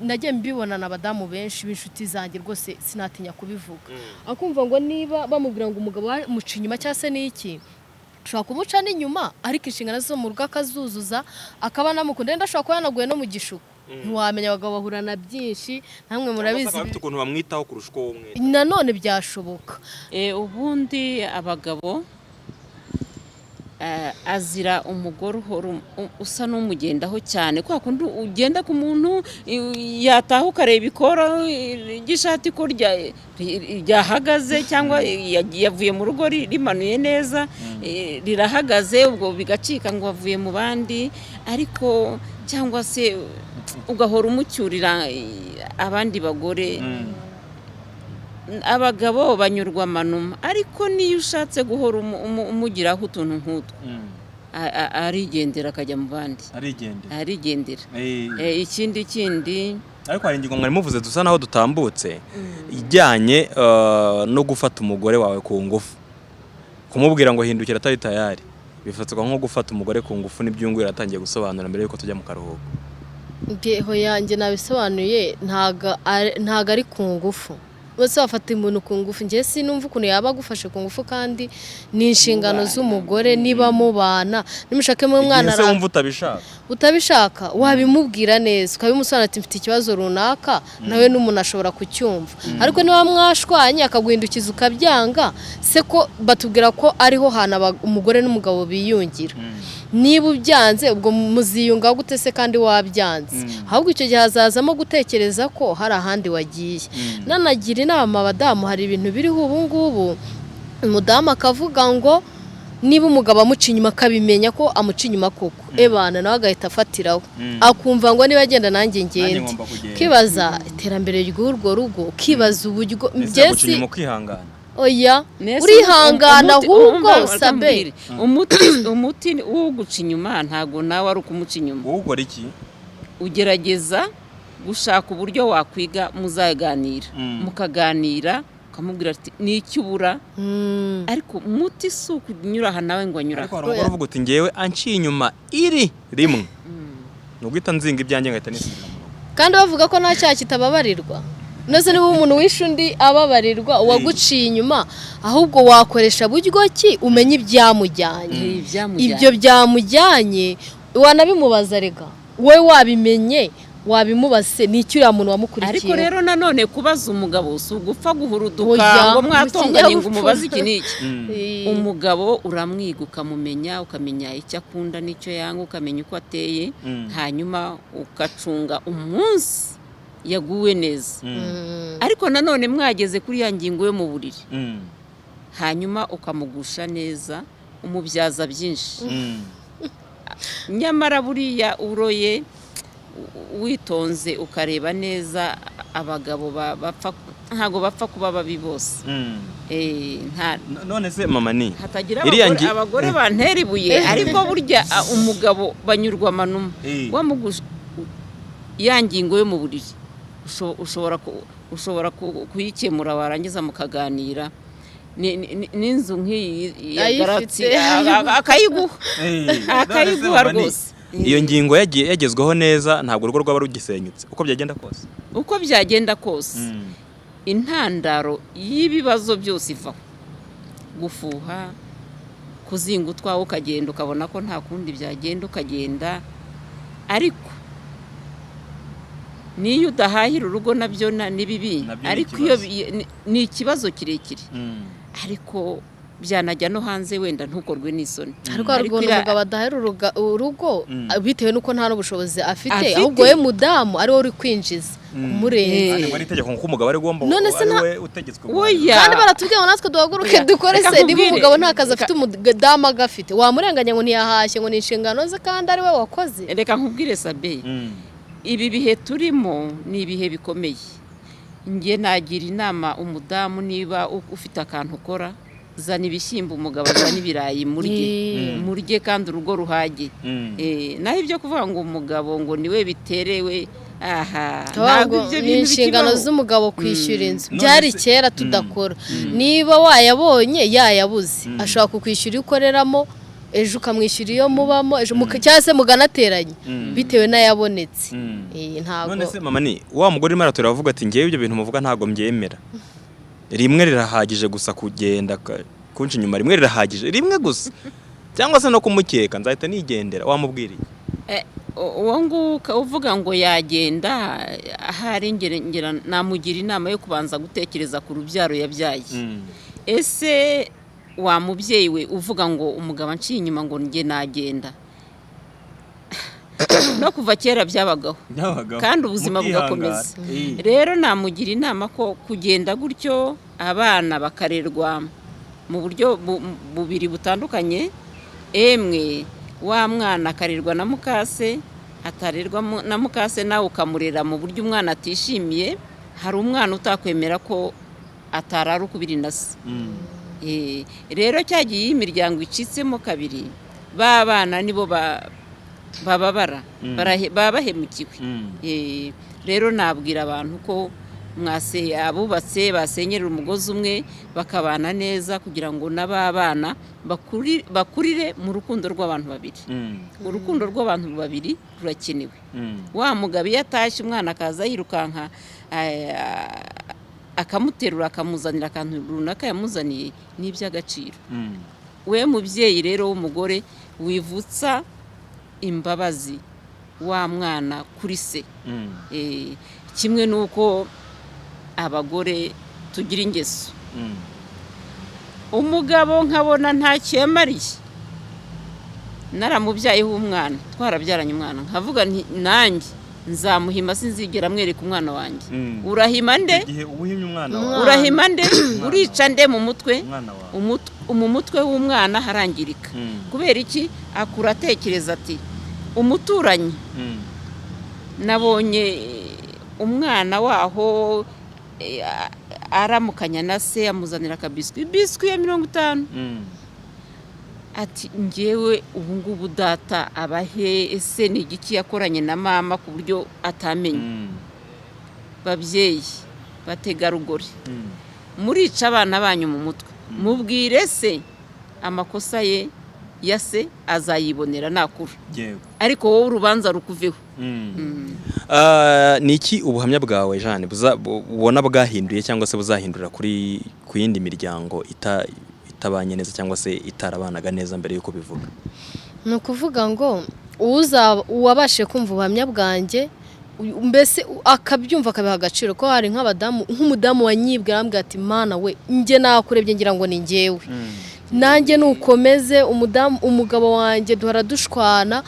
nagiye mbibona n'abadamu benshi b'inshuti zanjye rwose sinatinya kubivuga akumva ngo niba bamubwira ngo umugabo muca inyuma cyangwa se n'iki ushobora kumuca n'inyuma ariko inshingano zo mu rugo akazuzuza akaba namukunda wenda ashobora kuba yanaguye no mu gishuko ntiwamenya abagabo bahura na byinshi namwe murabizi
bafite ukuntu bamwitaho kurusha uko umwe
nanone byashoboka
ubundi abagabo azira umugore uhora usa n'umugendaho cyane kwa kundi ugenda ku muntu yataha ukareba ikora igishati ko ryahagaze cyangwa yavuye mu rugo rimanuye neza rirahagaze ubwo bigacika ngo avuye mu bandi ariko cyangwa se ugahora umucyurira abandi bagore abagabo banyurwa amanuma ariko niyo ushatse guhora umugiraho utuntu nk'utwo arigendera akajya mu bandi arigendera ikindi
ariko hari ingingo mwari muvuze dusa naho dutambutse ijyanye no gufata umugore wawe ku ngufu kumubwira ngo hindukira atari tayari bifatwa nko gufata umugore ku ngufu n'ibyungura atangiye gusobanura mbere yuko tujya mu karuhuko
ngeho yanjye nabisobanuye ntago ari ku ngufu bose bafata umuntu ku ngufu ngiye sinumva ukuntu yaba agufashe ku ngufu kandi ni inshingano z'umugore niba mubana nimushake mu mwana
ese wumva
utabishaka wabimubwira neza ukabimusobanurira ati mfite ikibazo runaka nawe n'umuntu ashobora kucyumva ariko niba mwashwanye akaguhindukiza ukabyanga se ko batubwira ko ariho hana umugore n'umugabo biyungira niba ubyanze ubwo muziyunga gute se kandi wabyanze ahubwo icyo gihe hazazamo gutekereza ko hari ahandi wagiye nanagira inama abadamu hari ibintu biriho ubu ngubu umudamu akavuga ngo niba umugabo amuca inyuma akabimenya ko amuca inyuma koko ebana nawe agahita afatiraho akumva ngo niba agenda nanjye ngende kibaza iterambere ry'urwo rugo kibaza uburyo
mbese
oya urihangana ahubwo sabe
umuti uguca inyuma ntago nawe ari ukumuca inyuma
ukora iki
ugerageza gushaka uburyo wakwiga muzaganira mukaganira ukamubwira ati ni icyo ubura ariko umuti si ukunyura aha nawe ngo anyura
ariko hari umugore uvuga uti ngewe anciye inyuma iri rimwe nuguhita nzinga ibyanjye ngahita nisubira mu rugo
kandi bavuga ko nta cyaha kitababarirwa nose niba umuntu wishe undi ababarirwa uwaguciye inyuma ahubwo wakoresha buryo ki umenye ibyamujyanye ibyo byamujyanye wanabimubaza rega wowe wabimenye wabimubaze ni icyo uriya muntu wamukurikiye
ariko rero nanone kubaza umugabo si ugupfa guhuruduka ngo mwatonganye ngo umubaze iki n'iki umugabo uramwiga ukamumenya ukamenya icyo akunda n'icyo yanga ukamenya uko ateye hanyuma ugacunga umunsi yaguwe neza ariko nanone mwageze kuri ya ngingo yo mu buriri hanyuma ukamugusha neza umubyaza byinshi nyamara buriya uroye witonze ukareba neza abagabo ntago bapfa kuba babi bose
none se mama ni
hatagira abagore bantera ibuye ariko burya umugabo banyurwa amanuma wamugusha ya ngingo yo mu buriri ushobora kuyikemura warangiza mukaganira n'inzu nk'iyi yagaratse akayiguha rwose
iyo ngingo yagezweho neza ntabwo urugo rwaba rugisenyutse uko byagenda kose intandaro y'ibibazo byose ivaho gufuha kuzinga utwawe ukagenda ukabona ko nta kundi byagenda ukagenda ariko niyo udahahira urugo nabyo ni bibi ariko iyo ni ikibazo kirekire ariko byanajya no hanze wenda ntukorwe n'isoni
ariko umugabo adahera urugo bitewe nuko nta n'ubushobozi afite ahubwo we mudamu ari we uri kwinjiza kumurenza
ari itegeko nk'uko umugabo ari ugomba we utegetswe
kandi baratubwiye ngo natwe duhaguruke dukore se niba umugabo nta kazi afite umudamu agafite wamurenganya ngo ntiyahashye ngo ni inshingano ze kandi ari we wakoze
reka nkubwire sabe ibi bihe turimo ni ibihe bikomeye ngiye nagira inama umudamu niba ufite akantu ukora zana ibishyimbo umugabo azana ibirayi murye kandi urugo ruhage naho ibyo kuvuga ngo umugabo ngo niwe biterewe
ntabwo ibyo bintu inshingano z'umugabo kwishyura inzu byari kera tudakora niba wayabonye yayabuze ashobora kukwishyura iyo ukoreramo ejo ukamwishyura iyo mubamo cyangwa se muganateranye bitewe n'ayabonetse
none se mama ni wa mugore urimo aratura avuga ati ngewe ibyo bintu muvuga ntabwo mbyemera rimwe rirahagije gusa kugenda kunca inyuma rimwe rirahagije rimwe gusa cyangwa se no kumukeka nzahita nigendera wamubwiriye
uwo nguka uvuga ngo yagenda ahari namugira inama yo kubanza gutekereza ku rubyaro yabyaye ese wa mubyeyi we uvuga ngo umugabo anciye inyuma ngo njye nagenda no kuva kera byabagaho kandi ubuzima bugakomeza. Rero namugira inama ko kugenda gutyo abana bakarerwa mu buryo bubiri butandukanye, emwe wa mwana akarerwa na mukase, atarerwa na mukase nawe ukamurera mu buryo umwana atishimiye. Hari umwana utakwemera ko atarara ukubiri na se. Rero cyagiye imiryango icitsemo kabiri, ba bana nibo bababara baba bahemukiwe. Rero nabwira abantu ko abubatse basenyera umugozi umwe bakabana neza kugira ngo n'abana bakurire mu rukundo rw'abantu babiri. Urukundo rw'abantu babiri rurakenewe. Wa mugabo iyo atashye umwana akaza yirukanka akamuterura akamuzanira akantu runaka yamuzaniye n'iby'agaciro. We mubyeyi rero w'umugore wivutsa imbabazi wa mwana kuri se. Kimwe nuko abagore tugira ingeso. Umugabo nkabona ntacyo yamariye, naramubyaye w'umwana, twarabyaranye umwana, nkavuga nti nanjye nzamuhima sinzigera mwereka umwana wanjye. Urahima nde? Urahima nde? Urica nde mu mutwe? Mu mutwe w'umwana harangirika. Kubera iki? Akura atekereza ati umuturanyi nabonye umwana waho aramukanya na se amuzanira akabiswi ya 50. Ati ngewe ubu ngubu data abahe, ese ni igiki yakoranye na mama ku buryo atamenye. Babyeyi bategarugori, murica abana banyu mu mutwe. Mubwire se amakosa ye ya se azayibonera nakuru, ariko wowe urubanza rukuveho.
Niki ubuhamya bwawe Jeanne ubona bwahinduye cyangwa se buzahindura ku yindi miryango itabanye neza cyangwa se itarabanaga neza mbere yuko bivuga?
Ni ukuvuga ngo uwabashe kumva ubuhamya bwanjye mbese akabyumva akabiha agaciro, ko hari nk'umudamu wanyibwe arambwira ati mana we njye nakurebye ngira ngo ni njyewe, nanjye nukomeze umugabo wanjye duhora dushwana,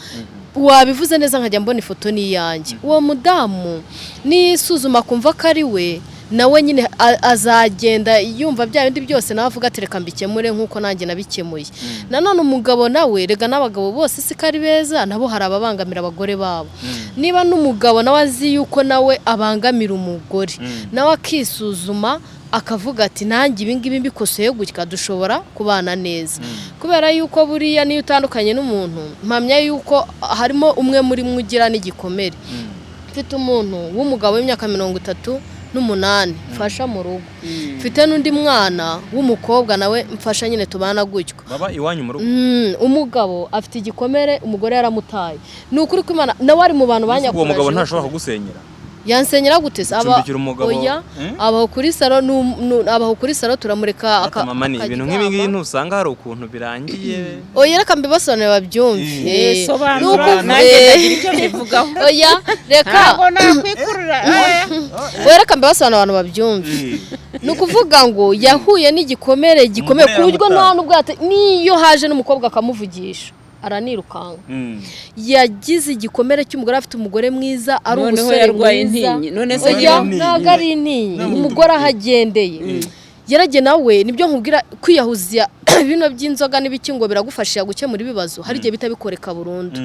wabivuze neza nkajya mbona ifoto n'iyanjye. Uwo mudamu nisuzuma kumva ko ari we, nawe nyine azagenda yumva bya bindi byose nawe avuga ati reka mbikemure nk'uko nanjye nabikemuye. Nanone umugabo nawe, rega n'abagabo bose si kari beza, nabo hari ababangamira abagore babo. Niba n'umugabo nawe azi yuko nawe abangamira umugore, nawe akisuzuma akavuga ati nanjye ibi ngibi mbikosoye gutya dushobora kubana neza. Kubera yuko buriya niyo utandukanye n'umuntu, mpamya yuko harimo umwe muri mwe ugira n'igikomere. Mfite umuntu w'umugabo w'imyaka 38 mfasha mu rugo, mfite n'undi mwana w'umukobwa nawe mfasha nyine tubana gutyo.
Baba iwanyu mu rugo.
Umugabo afite igikomere, umugore yaramutaye. Ni ukuri ko Imana nawe ari mu bantu banyakuraje.
Uwo mugabo ntashobora kugusenyera.
Yansenyera gute se? Abaho kuri salo turamureka
akamamani. Ibintu nk'ibi ngibi ntusanga hari ukuntu birangiye.
Oya reka mbibasobanurire babyumve.
Sobanura nanjye ndagira icyo bivugaho.
Oya reka
ntabwo nakwikurura.
Oya reka mbibasobanurire abantu babyumve. Ni ukuvuga ngo yahuye n'igikomere gikomeye ku buryo nta nubwo niyo haje n'umukobwa akamuvugisha aranirukanga. Yagize igikomere cy'umugore, afite umugore mwiza, ari umusore mwiza.
None se
ntabwo ari intinyi, umugore ahagendeye. Yarage nawe nibyo nkubwira, kwiyahuza bino by'inzoga n'ibiki ngo biragufasha gukemura ibibazo, hari igihe bitabikoreka burundu.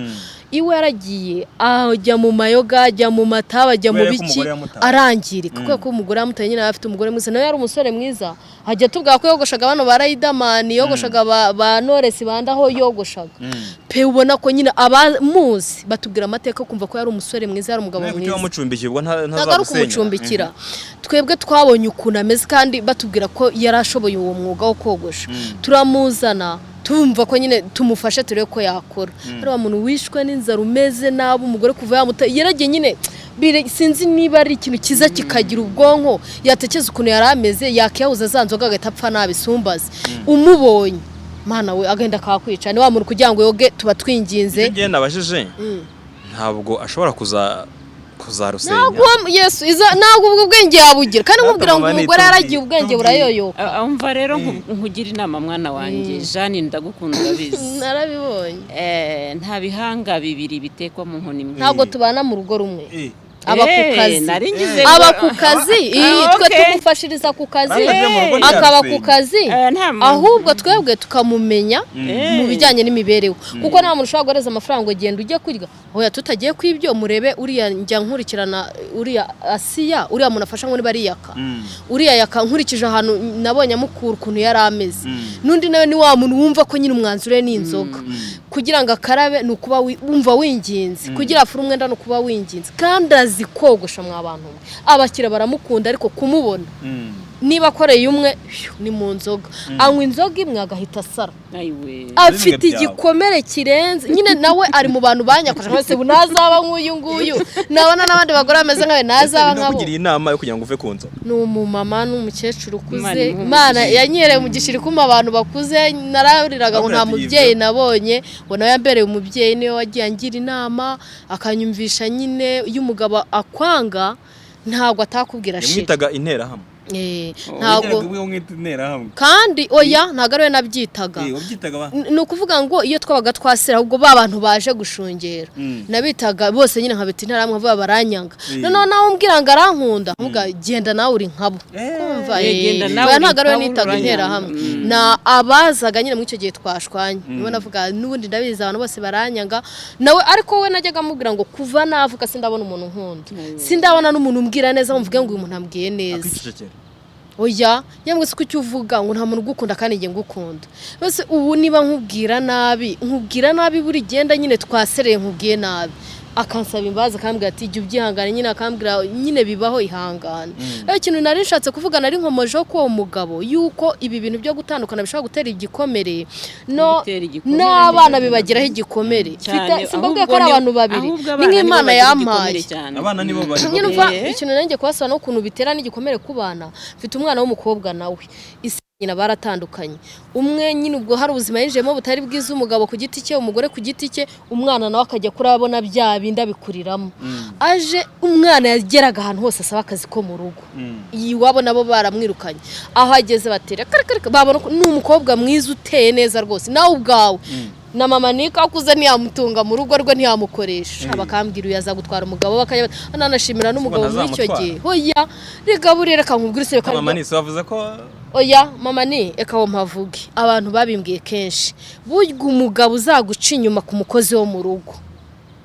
Iwe yaragiye ajya mu mayoga, ajya mu mataba, ajya mu biki, arangirika kuko umugore yamutaye nyine afite umugore mwiza, nawe yari umusore mwiza. Hajya tuvuga ko yogoshaga abantu ba Riderman, yogoshaga ba Knowless bandaho yogoshaga. Pe ubona ko nyine abamuzi batubwira amateka kumva ko yari umusore mwiza, yari umugabo mwiza.
Wamucumbikira ubwo
ntazagusenyera. Twebwe twabonye ukuntu ameze kandi batubwira ko yarashoboye uwo mwuga wo kogosha. Turamuzana tumva ko nyine tumufashe turebe ko yakora. Hari umuntu wishwe n'inzara umeze nabi, umugore kuva yamuta yaragiye nyine sinzi niba ari ikintu kiza kikagira ubwonko, yatekeza ukuntu yari ameze, yakiyahuza zanzoga agahita apfa nabi sumbaze. Umubonye mana we agenda kakwica, ni wa muntu kugira ngo yoge tuba twinginze.
Ngiye nabajije ntabwo ashobora kuzarusenya
Yesu ntabwo ubwo bwenge yabugira kandi nkubwira ngo umugore yaragiye ubwenge burayoyoka
umva rero nkugira inama mwana wanjye Jeanne ndagukunda urabizi
narabibonye
nta bihanga bibiri bitekwa mu nkoni imwe
ntabwo tubana mu rugo rumwe aba ku kazi twe tumufashiriza ku kazi akaba ku kazi ahubwo twebwe tukamumenya mu bijyanye n'imibereho kuko nta muntu ushobora guhereza amafaranga ugenda ujye kurya hoya tutagiye kwibyo murebe uriya njya nkurikirana uriya Asiya uriya muntu afasha ngo niba ari yaka uriya yaka nkurikije ahantu nabonye amukura ukuntu yari ameze n'undi nawe ni wa muntu wumva ko nyine umwanzuro ni inzoga kugira ngo akarabe ni ukuba wumva winginze kugira afure umwenda ni ukuba winginze kandi zikogosha mwabantu abakira baramukunda ariko kumubona niba akoreye umwe ni mu nzoga anywa inzoga imwe agahita asara afite igikomere kirenze nyine nawe ari mu bantu banyakosha wese bunazaba nk'uyu nguyu nabona n'abandi bagore bameze nkawe nazaba nkabo
kugira inama yo kugira ngo uve ku nzoga
ni umumama n'umukecuru ukuze Imana yanyereye mu gishiri kuma abantu bakuze narariraga ngo nta mubyeyi nabonye ngo nawe yambereye umubyeyi niwe wagiye angira inama akanyumvisha nyine iyo umugabo akwanga ntabwo atakubwira shit
yamwitaga intera hamwe
ntabwo kandi oya ntabwo ariwe nabyitaga ni ukuvuga ngo iyo twabaga twasira ahubwo ba bantu baje gushungera nabitaga bose nyine nkabita intara hamwe vuba baranyanga noneho nawe umbwira ngo arankunda mvuga genda nawe uri nkabo kumva ntabwo ariwe nitaga intera hamwe na abazaga nyine muri icyo gihe twashwanye nibo navuga n'ubundi ndabizi abantu bose baranyanga nawe ariko we najyaga amubwira ngo kuva navuga sindabona umuntu nkunda sindabona n'umuntu umbwira neza mvuge ngo uyu muntu ambwiye neza oya yamwe se kucyo uvuga ngo nta muntu ugukunda kandi nge ngukunda bose ubu niba nkubwira nabi buri genda nyine twasereye nkubwiye nabi akansaba imbaza akambwira ati jya ubyihangana nyine akambwira nyine bibaho ihangana ikintu nari nshatse kuvuga nari nkomojeho ko uwo mugabo yuko ibi bintu byo gutandukana bishobora gutera igikomere n'abana bibagiraho igikomere simbabwiye ko ari abantu babiri ni nk'Imana yampaye
abana nibo bari
ikintu nanjye kubasaba no kuntu bitera n'igikomere ku bana mfite umwana w'umukobwa nawe nyina baratandukanye umwe nyine ubwo hari ubuzima yinjiyemo butari bwiza umugabo ku giti cye umugore ku giti cye umwana nawe akajya kurabona bya bindi abikuriramo aje umwana yageraga ahantu hose asaba akazi ko mu rugo iwabo nabo baramwirukanye aho ageze batera babona ni umukobwa mwiza uteye neza rwose nawe ubwawe na mama nika akuze ntiyamutunga mu rugo rwe ntiyamukoresha bakambwira uyu azagutwara umugabo bakajya nanashimira n'umugabo muri icyo gihe hoya reka burere kankubwira ise
mama nise wavuze ko
oya mama ni eka wo mpavuge abantu babimbwiye kenshi burya umugabo uzaguca inyuma ku mukozi wo mu rugo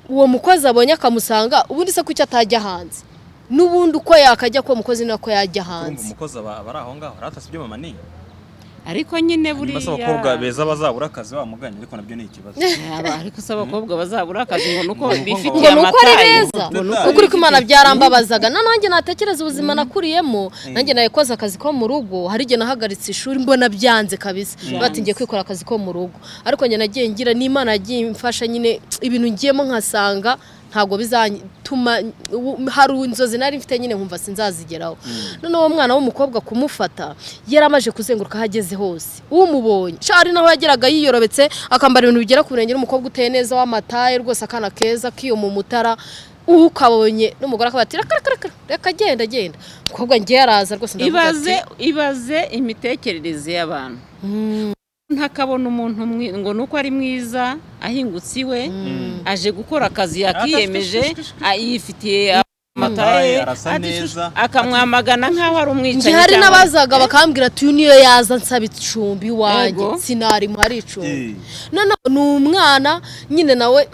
uwo mukozi abonye akamusanga ubundi se kuki atajya hanze n'ubundi uko yakajya ko umukozi nako yajya hanze
umukozi abari aho ngaho aratase ibyo mama ni
ariko nyine buriya
basa abakobwa beza bazabura akazi bamuganye ariko nabyo ni ikibazo
ariko se abakobwa bazabura akazi ngo nuko bifitiye amataye
ngo nuko ari beza ukuri ko Imana byarambabazaga nanjye natekereza ubuzima nakuriyemo nanjye nayekoze akazi ko mu rugo hari igihe nahagaritse ishuri mbona byanze kabisa bati ngiye kwikora akazi ko mu rugo ariko njye nagiye ngira n'Imana yagiye imfasha nyine ibintu ngiyemo nkasanga ntago bizatuma hari inzozi nari mfite nyine nkumva sinzazigeraho none uwo mwana w'umukobwa kumufata yaramaje kuzenguruka hageze hose umubonye cyari naho yageraga yiyorobetse akambara ibintu bigera ku birenge n'umukobwa uteye neza w'amataye rwose akana keza kiyo mu mutara ukabonye n'umugore akabatira reka genda umukobwa ngiye yaraza rwose
ibaze imitekerereze y'abantu ntakabona umuntu ngo nuko ari mwiza ahingutse iwe aje gukora akazi yakiyemeje yifitiye amataye akamwamagana nk'aho ari umwicanyi
hari n'abazaga bakambwira ati uyu niyo yaza nsaba icumbi iwanjye sinari muhari icumbi none ni umwana nyine nawe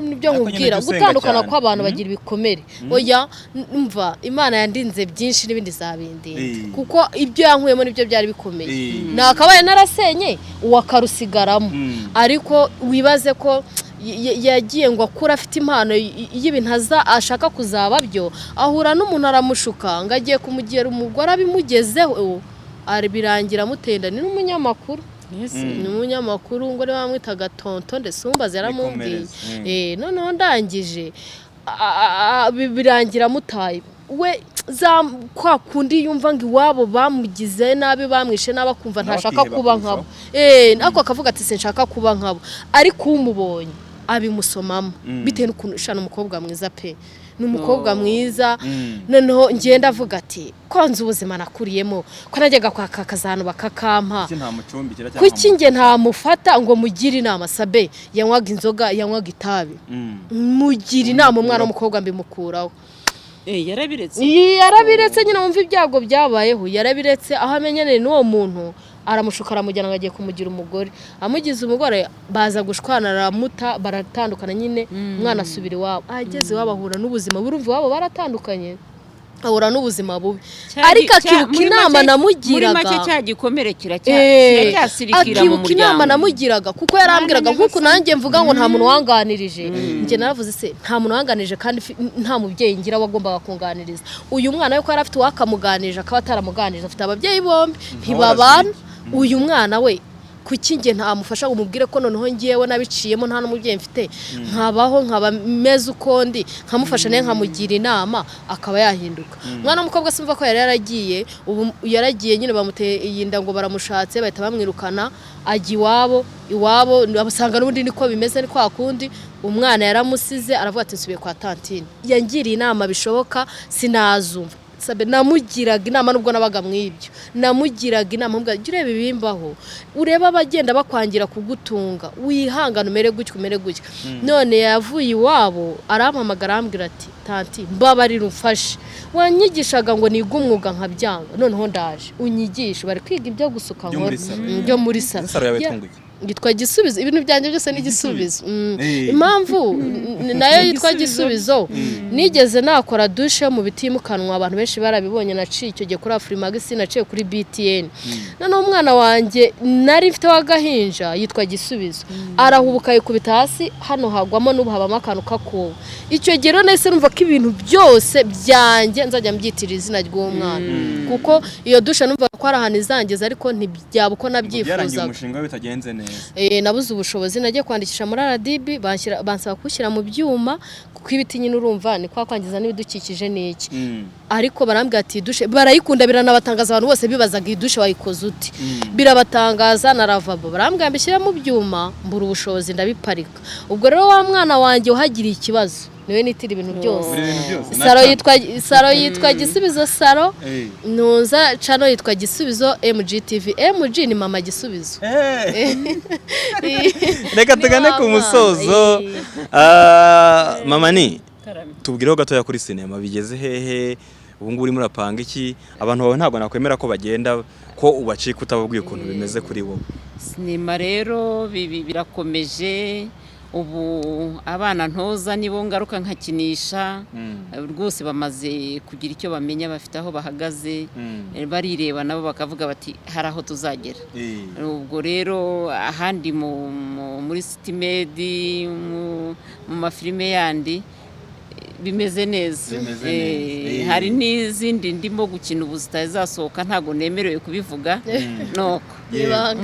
nibyo nkubwira gutandukana kw'abantu bagira ibikomere oya umva Imana yandinze byinshi n'ibindi zabindinze kuko ibyo yankuyemo nibyo byari bikomeye nakabaye narasenye uwakarusigaramo ariko wibaze ko yagiye ngo akura afite impano y'ibintu ashaka kuzaba byo ahura n'umuntu aramushuka ngo agiye kumugera umugore abimugezeho birangira amutenda ni n'umunyamakuru ni umunyamakuru ngo niba bamwitaga tonto ndetse umbaze yaramubwiye noneho ndangije birangira mutaye we kwa kundi yumva ngo iwabo bamugize nabi bamwishe nabi akumva ntashaka kuba nkabo ariko akavuga ati sinshaka kuba nkabo ariko umubonye abimusomamo bitewe n'ukuntu ushana umukobwa mwiza pe ni umukobwa mwiza noneho ngenda avuga ati konza ubuzima nakuriyemo ko najyaga kwaka akazano bakakampa kuki nge ntamufata ngo mugire inama sabe yanywaga inzoga yanywaga itabi mugira inama umwana w'umukobwa mbimukuraho yarabiretse nyine wumva ibyago byabayeho yarabiretse aho amenyane n'uwo muntu aramushuka aramujyana ngo agiye kumugira umugore amugize umugore baza gushwana aramuta baratandukana nyine umwana asubira iwabo ageze iwabo ahura n'ubuzima burumva iwabo baratandukanye ahura n'ubuzima bubi ariko akibuka inama namugiraga
muri make cya gikomere kiracyasirikira mu muryango akibuka inama
namugiraga kuko yarambwiraga nk'uko nanjye mvuga ngo nta muntu wanganirije njye naravuze se nta muntu wanganirije kandi nta mubyeyi ngira wagombaga kunganiriza uyu mwana we ko yari afite uwakamuganirije akaba ataramuganirije afite ababyeyi bombi ntibabana uyu mwana we kuki nge ntamufasha umubwire ko noneho ngiyewe nabiciyemo nta n'umubyeyi mfite nkabaho nkaba meze uko ndi nkamufasha naye nkamugira inama akaba yahinduka umwana w'umukobwa simva ko yari yaragiye ubu yaragiye nyine bamuteye iyinda ngo baramushatse bahita bamwirukana ajya iwabo abasanga n'ubundi niko bimeze ni kwa kundi umwana yaramusize aravuga ati nsubiye kwa tantine yangiriye inama bishoboka sinazumva sabe namugiraga inama nubwo nabaga mwibyo namugiraga inama mbwa urebe ibimbaho ureba abagenda bakwangira kugutunga wihangana umere gutyo none yavuye iwabo arampamagara arambwira ati tanti mbabarira umfashe wanyigishaga ngo niga umwuga nkabyanga noneho ndaje unyigisha bari kwiga ibyo gusuka nkora byo muri saro yitwa gisubizo ibintu byanjye byose ni gisubizo impamvu nayo yitwa gisubizo nigeze nakora dushe mu bitimukanwa abantu benshi barabibonye naciye icyo gihe kuri Afrimagisi naciye kuri BTN none umwana wanjye nari mfite wagahinja yitwa gisubizo arahubuka yikubita hasi hano hagwamo n'ubu habamo akantu kakuba icyo gihe rero nahise numva ko ibintu byose byanjye nzajya mbyitira izina ry'umwana kuko iyo dushe numva ko ari ahantu izangeza ariko ntibyaba uko nabyifuzaga
umushinga bitagenze neza
nabuze ubushobozi nagiye kwandikisha muri RDB bansaba kushyira mu byuma kuko ibiti nyine urumva ni kwa kwangiza n'ibidukikije n'iki ariko barambwira ati dushe barayikunda biranabatangaza abantu bose bibazaga idushe wayikoze uti birabatangaza naravabo barambwira mbishyira mu byuma mbura ubushobozi ndabiparika ubwo rero wa mwana wanjye uhagiriye ikibazo niwe nitira ibintu byose saro yitwa gisubizo saro ntuza channel yitwa gisubizo MGTV MG ni mama gisubizo
reka tugane ku musozo mama ni tubwireho gatoya kuri sinema bigeze hehe ubu ngubu urimo urapanga iki abantu bawe ntabwo nakwemera ko bagenda ko ubacika utababwiye ukuntu bimeze kuri wowe
sinema rero birakomeje ubu abana ntoza nibo ngaruka nkakinisha rwose bamaze kugira icyo bamenya bafite aho bahagaze barireba nabo bakavuga bati hari aho tuzagera ubwo rero ahandi muri Citymed mu mafilime yandi bimeze neza hari n'izindi ndimo gukina ubu zitazasohoka ntago nemerewe kubivuga noko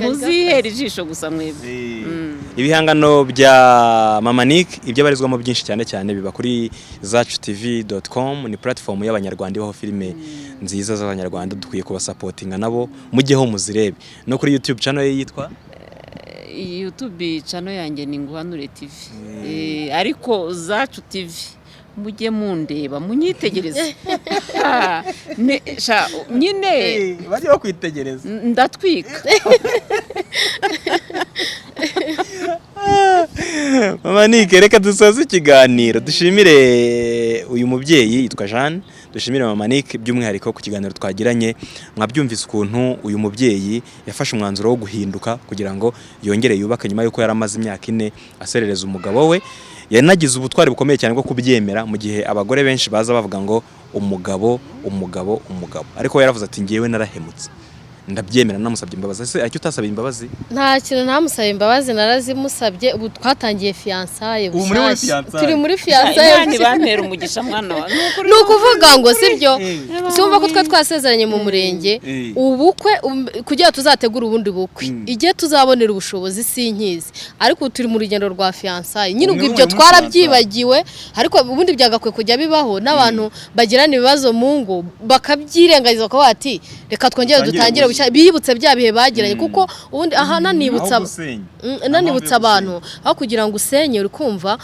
muzihere ijisho gusa mwebwe
ibihangano bya Mama Nick ibyo barizwamo byinshi cyane cyane biba kuri zactv.com ni platform y'Abanyarwanda ibaho filime nziza z'Abanyarwanda dukwiye kubasapotinga nabo mujyeho muzirebe no kuri YouTube channel yitwa
YouTube channel yanjye ni Nguhanure TV ariko Zacu TV mujye mundeba munyitegereze nyine
bajye bakwitegereza
ndatwika
Mama Nick reka dusoze ikiganiro dushimire uyu mubyeyi yitwa Jeanne dushimire Mama Nick by'umwihariko ku kiganiro twagiranye mwabyumvise ukuntu uyu mubyeyi yafashe umwanzuro wo guhinduka kugira ngo yongere yubake nyuma yuko yaramaze imyaka 4 aserereza umugabo we yanagize ubutwari bukomeye cyane bwo kubyemera mu gihe abagore benshi baza bavuga ngo umugabo ariko yaravuze ati ngiyewe narahemutse ndabyemera namusabye imbabazi ese icyo utasaba imbabazi
nta kintu namusaba imbabazi narazimusabye ubu twatangiye fiançailles turi muri fiançailles
yani bantera umugisha mwana wa
nukuvuga ngo sibyo cyumva ko twa twasezeranye mu murenge ubukwe kugira tuzategura ubundi bukwe igihe tuzabonera ubushobozi sinkizi ariko turi mu rugendo rwa fiançailles nyine ubwo ibyo twarabyibagiwe ariko ubundi byagakwe kujya bibaho n'abantu bagirana ibibazo mu ngo bakabyirengagiza ko bati reka twongere dutangire kwigisha biyibutse bya bihe bagiranye kuko ubundi aha nanibutsa abantu aho kugira ngo usenye uri kumva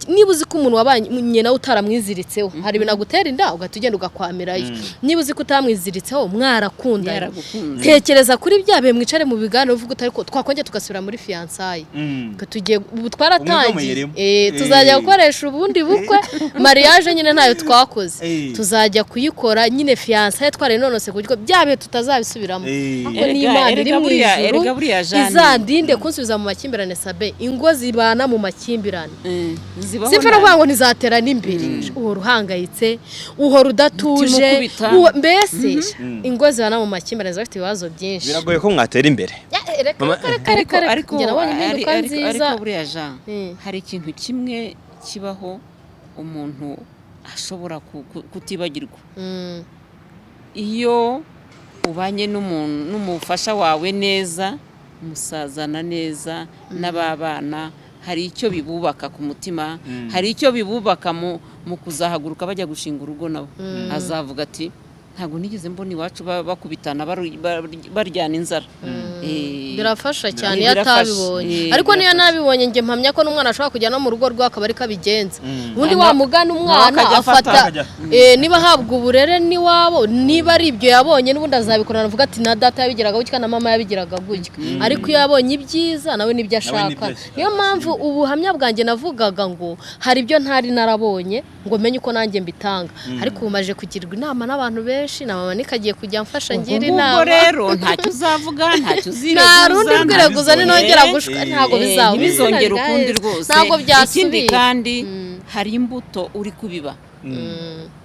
niba uzi ko umuntu wabanye nawe utaramwiziritseho hari ibintu agutera inda ugahita ugenda ugakwamirayo niba uzi ko utamwiziritseho mwarakundanye tekereza kuri bya bihe mwicare mu biganiro uvuga utari ko twakongera tugasubira muri fiançailles tugiye ubu twaratangiye tuzajya gukoresha ubundi bukwe mariage nyine ntayo twakoze tuzajya kuyikora nyine fiançailles twarenonose kuko bya bihe tutazabisubiramo ako ni Imana iri mu ijuru izandinde kunsubiza mu makimbirane sabe ingo zibana mu makimbirane simfera kuvuga ngo ntizatera n'imbere uhora uhangayitse uhora udatuje mbese ingo zibana mu makimbirane zifite ibibazo byinshi
biragoye ko mwatera imbere
ariko buriya Jean hari ikintu kimwe kibaho umuntu ashobora kutibagirwa iyo ubanye n'umufasha wawe neza musazana neza n'ababana hari icyo bibubaka ku mutima hari icyo bibubaka mu kuzahaguruka bajya gushinga urugo nabo azavuga ati ntago nigeze mbona iwacu bakubitana baryana inzara
birafasha cyane iyo atabibonye ariko niyo nabibonye nge mpamya ko n'umwana ashobora kujya no mu rugo rwe akaba ari kabigenza ubundi wamugana umwana afata niba habwa uburere niwabo niba ari ibyo yabonye n'ubundi azabikorana avuga ati na data yabigiraga gutya na mama yabigiraga gutya ariko iyo yabonye ibyiza nawe nibyo ashaka niyo mpamvu ubuhamya bwanjye navugaga ngo hari ibyo ntari narabonye ngo menye uko nanjye mbitanga ariko umaje kugirwa inama n'abantu benshi na mama nikagiye kujya mfasha ngira inama
ubwo rero ntacyo uzavuga ntacyo
narundi bwireguza ninongera gushika ntago
bizongera ukundi rwose ikindi kandi hari imbuto uri kubiba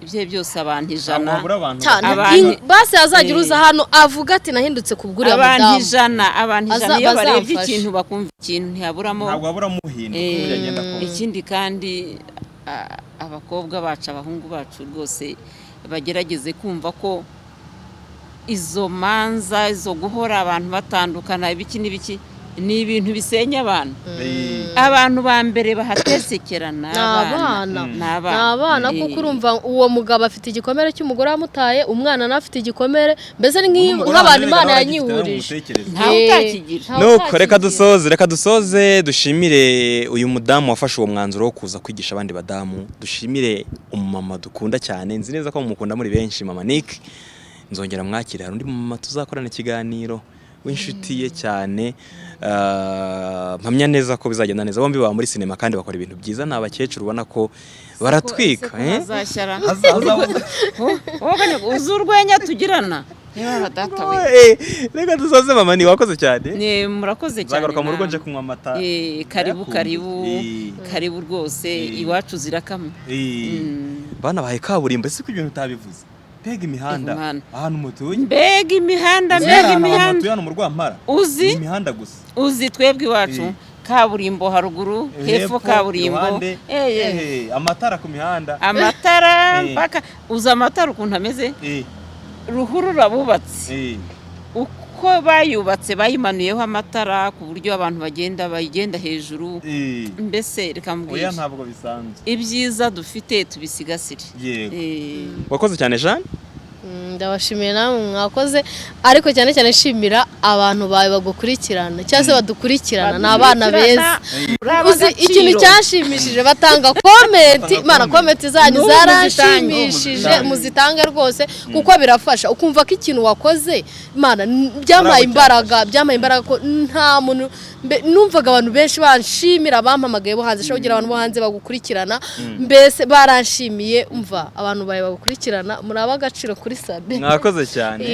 ibyo byose abantu 100
base azagira uza hano avuga ati nahindutse kubwurira mudamu
abantu 100 iyo barebye ikintu bakumva ikintu ntihaburamo ikindi kandi abakobwa bacu abahungu bacu rwose bagerageze kumva ko izo manza izo guhora abantu batandukana ibiki n'ibiki ni ibintu bisenya abantu ba mbere bahatesekerana abana kuko urumva uwo mugabo afite igikomere cy'umugore wamutaye umwana nafite igikomere mbese nk'abantu Imana yanyihurije ntawe utakigira
nuko reka dusoze dushimire uyu mudamu wafashe uwo mwanzuro wo kuza kwigisha abandi badamu dushimire umumama dukunda cyane nzi neza ko mukunda muri benshi mama Nick nzongera mwakira hari undi mama tuzakorana ikiganiro w'inshuti ye cyane mpamya neza ko bizagenda neza bombi baba muri sinema kandi bakora ibintu byiza n'abakecuru ubona ko baratwika
uzurwenya tugirana
reka dusoze mama ni wakoze cyane
murakoze cyane
zagaruka mu rugo nje kunywa amata
karibu rwose iwacu zirakama
bana bahe kaburimbo ese ko ibintu utabivuze mbega imihanda ahantu mutuye
mbega imihanda
hano mu Rwampara imihanda gusa
uzi twebwe iwacu kaburimbo haruguru hepfo kaburimbo
amatara ku mihanda
amatara mpaka uza amatara ukuntu ameze ruhurura bubatse uko bayubatse bayimanuyeho amatara ku buryo abantu bagenda hejuru mbese reka mbwira
ntabwo bisanzwe
ibyiza dufite tubisigasire
wakoze cyane Jeanne
ndabashimiye namwe mwakoze ariko cyane cyane shimira abantu bawe bagukurikirana cyangwa se badukurikirana ni abana beza uzi ikintu cyashimishije batanga comment zanyu zaranshimishije muzitange rwose kuko birafasha ukumva ko ikintu wakoze Imana byamaye imbaraga ko nta muntu numvaga abantu benshi banshimira bampamagaye bo hanze shogira abantu bo hanze bagukurikirana mbese baranshimiye umva abantu bawe bagukurikirana muri abagaciro kuri sabe
mwakoze cyane